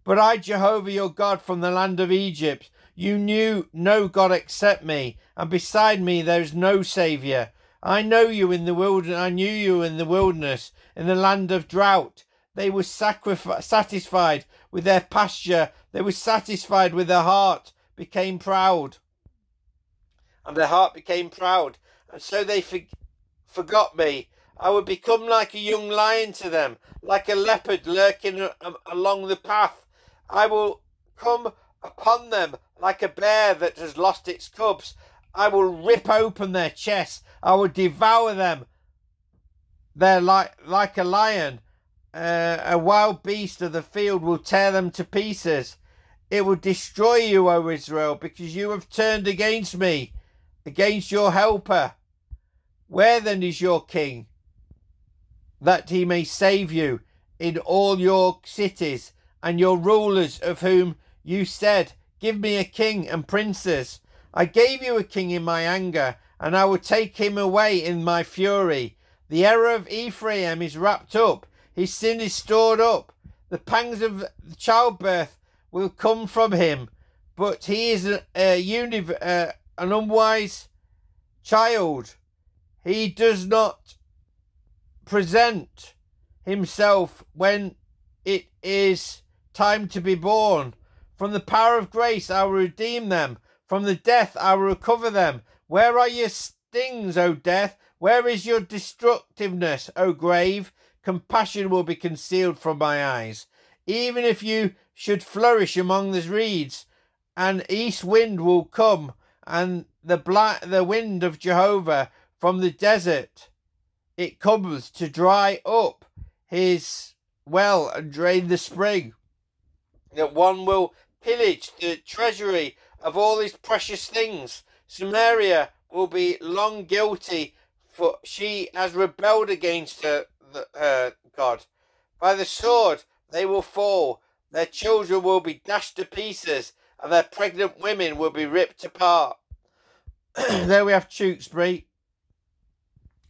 But I, Jehovah your God, from the land of Egypt, you knew no God except me, and beside me there is no Saviour. I know you in the wilderness. I knew you in the wilderness, in the land of drought. They were satisfied with their pasture. They were satisfied with their heart, became proud. And their heart became proud. And so they forgot me. I would become like a young lion to them, like a leopard lurking along the path. I will come upon them like a bear that has lost its cubs. I will rip open their chests. I will devour them. They're like a lion. A wild beast of the field will tear them to pieces. It will destroy you, O Israel, because you have turned against me, against your helper. Where then is your king, that he may save you in all your cities, and your rulers of whom you said, give me a king and princes? I gave you a king in my anger, and I will take him away in my fury. The error of Ephraim is wrapped up. His sin is stored up. The pangs of childbirth will come from him. But he is an unwise child. He does not present himself when it is time to be born. From the power of grace I will redeem them. From the death I will recover them. Where are your stings, O death? Where is your destructiveness, O grave? Compassion will be concealed from my eyes. Even if you should flourish among the reeds, an east wind will come, and the wind of Jehovah from the desert. It comes to dry up his well and drain the spring. That one will pillage the treasury of all his precious things. Samaria will be long guilty, for she has rebelled against her God. By the sword they will fall. Their children will be dashed to pieces, and their pregnant women will be ripped apart. There we have Tewkesbury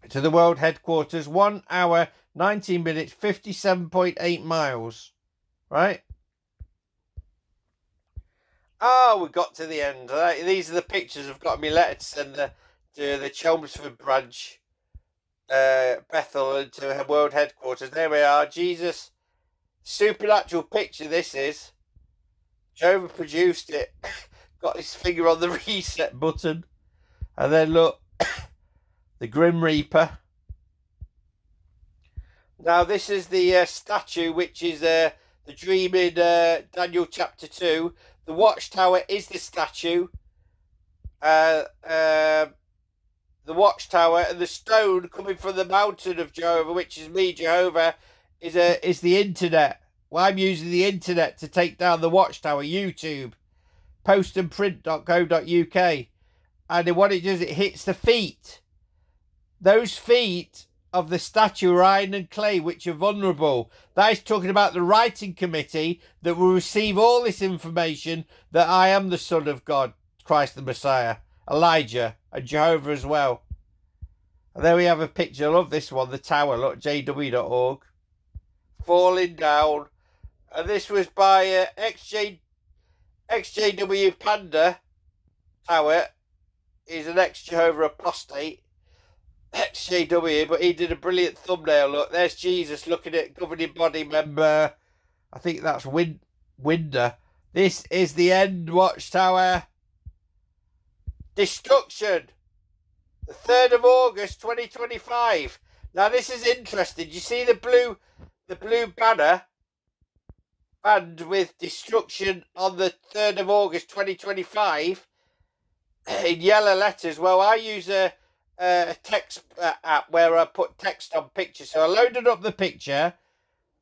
to the world headquarters. 1 hour, 19 minutes, 57.8 miles. Right? Oh, we got to the end. These are the pictures I've got in my letter to send to the Chelmsford branch, Bethel, and to her world headquarters. There we are. Jesus. Supernatural picture this is. Jehovah produced it. Got his finger on the reset button. And then look, the Grim Reaper. Now this is the statue, which is the dream in Daniel chapter 2. The watchtower is the statue. The watchtower, and the stone coming from the mountain of Jehovah, which is me, Jehovah, is the internet. Well, I'm using the internet to take down the watchtower, YouTube, postandprint.co.uk. And what it does, it hits the feet. Those feet of the statue are iron and clay, which are vulnerable. That is talking about the writing committee that will receive all this information, that I am the Son of God, Christ the Messiah, Elijah, and Jehovah as well. And there we have a picture. I love this one, the tower. Look, jw.org. Falling down. And this was by XJW Panda Tower. He's an ex-Jehovah apostate. XJW, but he did a brilliant thumbnail. Look, there's Jesus looking at governing body member. I think that's Winder. This is the end watchtower. Destruction. The 3rd of August 2025. Now this is interesting. You see the blue banner band with destruction on the 3rd of August 2025 in yellow letters. Well, I use a text app where I put text on pictures. So I loaded up the picture,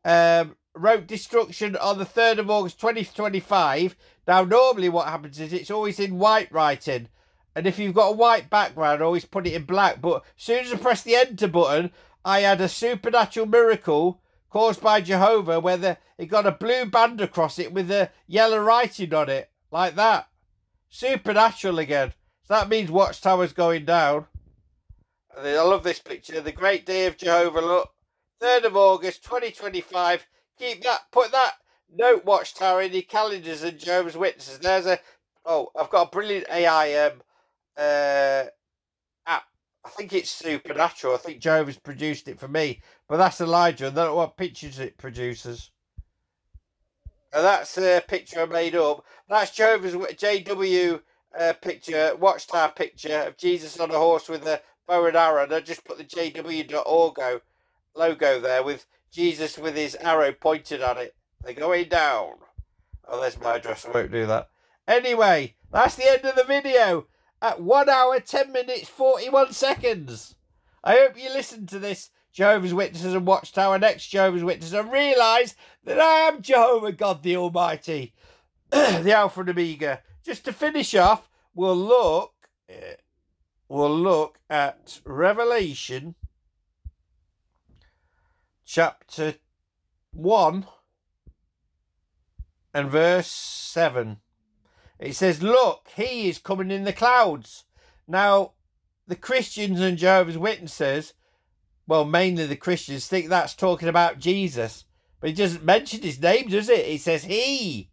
wrote destruction on the 3rd of August 2025. Now normally what happens is it's always in white writing, And if you've got a white background, always put it in black. But as soon as I pressed the enter button, I had a supernatural miracle caused by Jehovah where it got a blue band across it with a yellow writing on it. Like that. Supernatural again. So that means Watchtower's going down. I love this picture. The great day of Jehovah, look. 3rd of August, 2025. Keep that, put that note, Watchtower, in your calendars and Jehovah's Witnesses. There's a, oh, I've got a brilliant AI app. I think it's Supernatural. I think Jehovah's produced it for me. But that's Elijah. I don't know what pictures it produces. And that's a picture I made up. That's Jehovah's JW picture, Watchtower picture of Jesus on a horse with a bow and arrow. And I just put the JW.org logo there with Jesus with his arrow pointed at it. They're going down. Oh, there's my address. I won't do that. Anyway, that's the end of the video at 1 hour, 10 minutes, 41 seconds. I hope you listen to this, Jehovah's Witnesses and Watchtower, next Jehovah's Witnesses, and realise that I am Jehovah God the Almighty, the Alpha and Omega. Just to finish off, we'll look at Revelation chapter 1 and verse 7. It says, look, he is coming in the clouds. Now, the Christians and Jehovah's Witnesses, well, mainly the Christians, think that's talking about Jesus. But it doesn't mention his name, does it? It says he.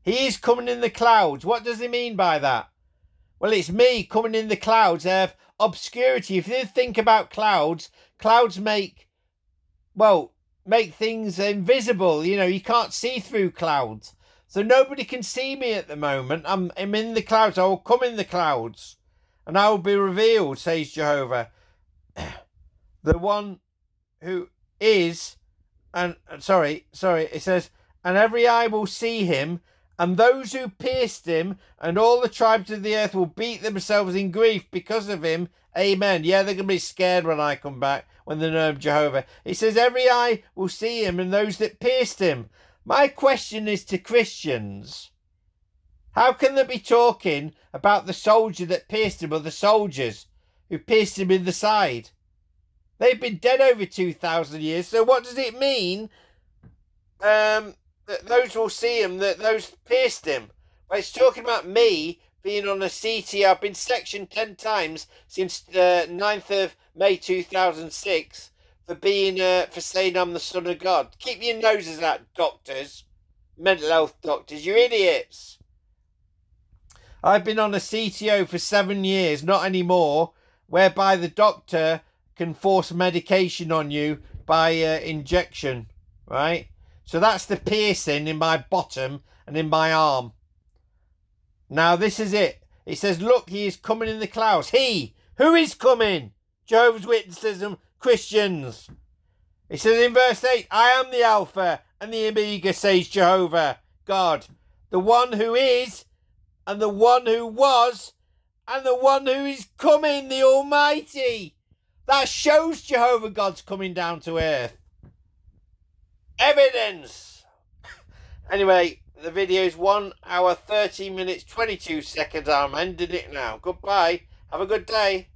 He is coming in the clouds. What does he mean by that? Well, it's me coming in the clouds. They have obscurity. If you think about clouds, clouds make things invisible. You know, you can't see through clouds. So nobody can see me at the moment. I'm in the clouds. I will come in the clouds. And I will be revealed, says Jehovah. The one who is, it says, and every eye will see him, and those who pierced him, and all the tribes of the earth will beat themselves in grief because of him. Amen. Yeah, they're going to be scared when I come back, when they know Jehovah. It says, every eye will see him, and those that pierced him. My question is to Christians. How can they be talking about the soldier that pierced him, or the soldiers who pierced him in the side? They've been dead over 2,000 years. So what does it mean that those will see him, that those pierced him? Well, it's talking about me being on a CT. I've been sectioned 10 times since 9th of May 2006 for saying I'm the Son of God. Keep your noses out, doctors. Mental health doctors. You idiots. I've been on a CTO for 7 years, not anymore, whereby the doctor can force medication on you by injection, right? So that's the piercing in my bottom and in my arm. Now this is it. It says, look, he is coming in the clouds. He, who is coming? Jehovah's Witnesses and Christians. It says in verse 8, I am the Alpha and the Omega, says Jehovah God, the one who is, and the one who was, and the one who is coming, the Almighty. That shows Jehovah God's coming down to earth. Evidence. Anyway, the video is 1 hour, 13 minutes, 22 seconds. I'm ending it now. Goodbye. Have a good day.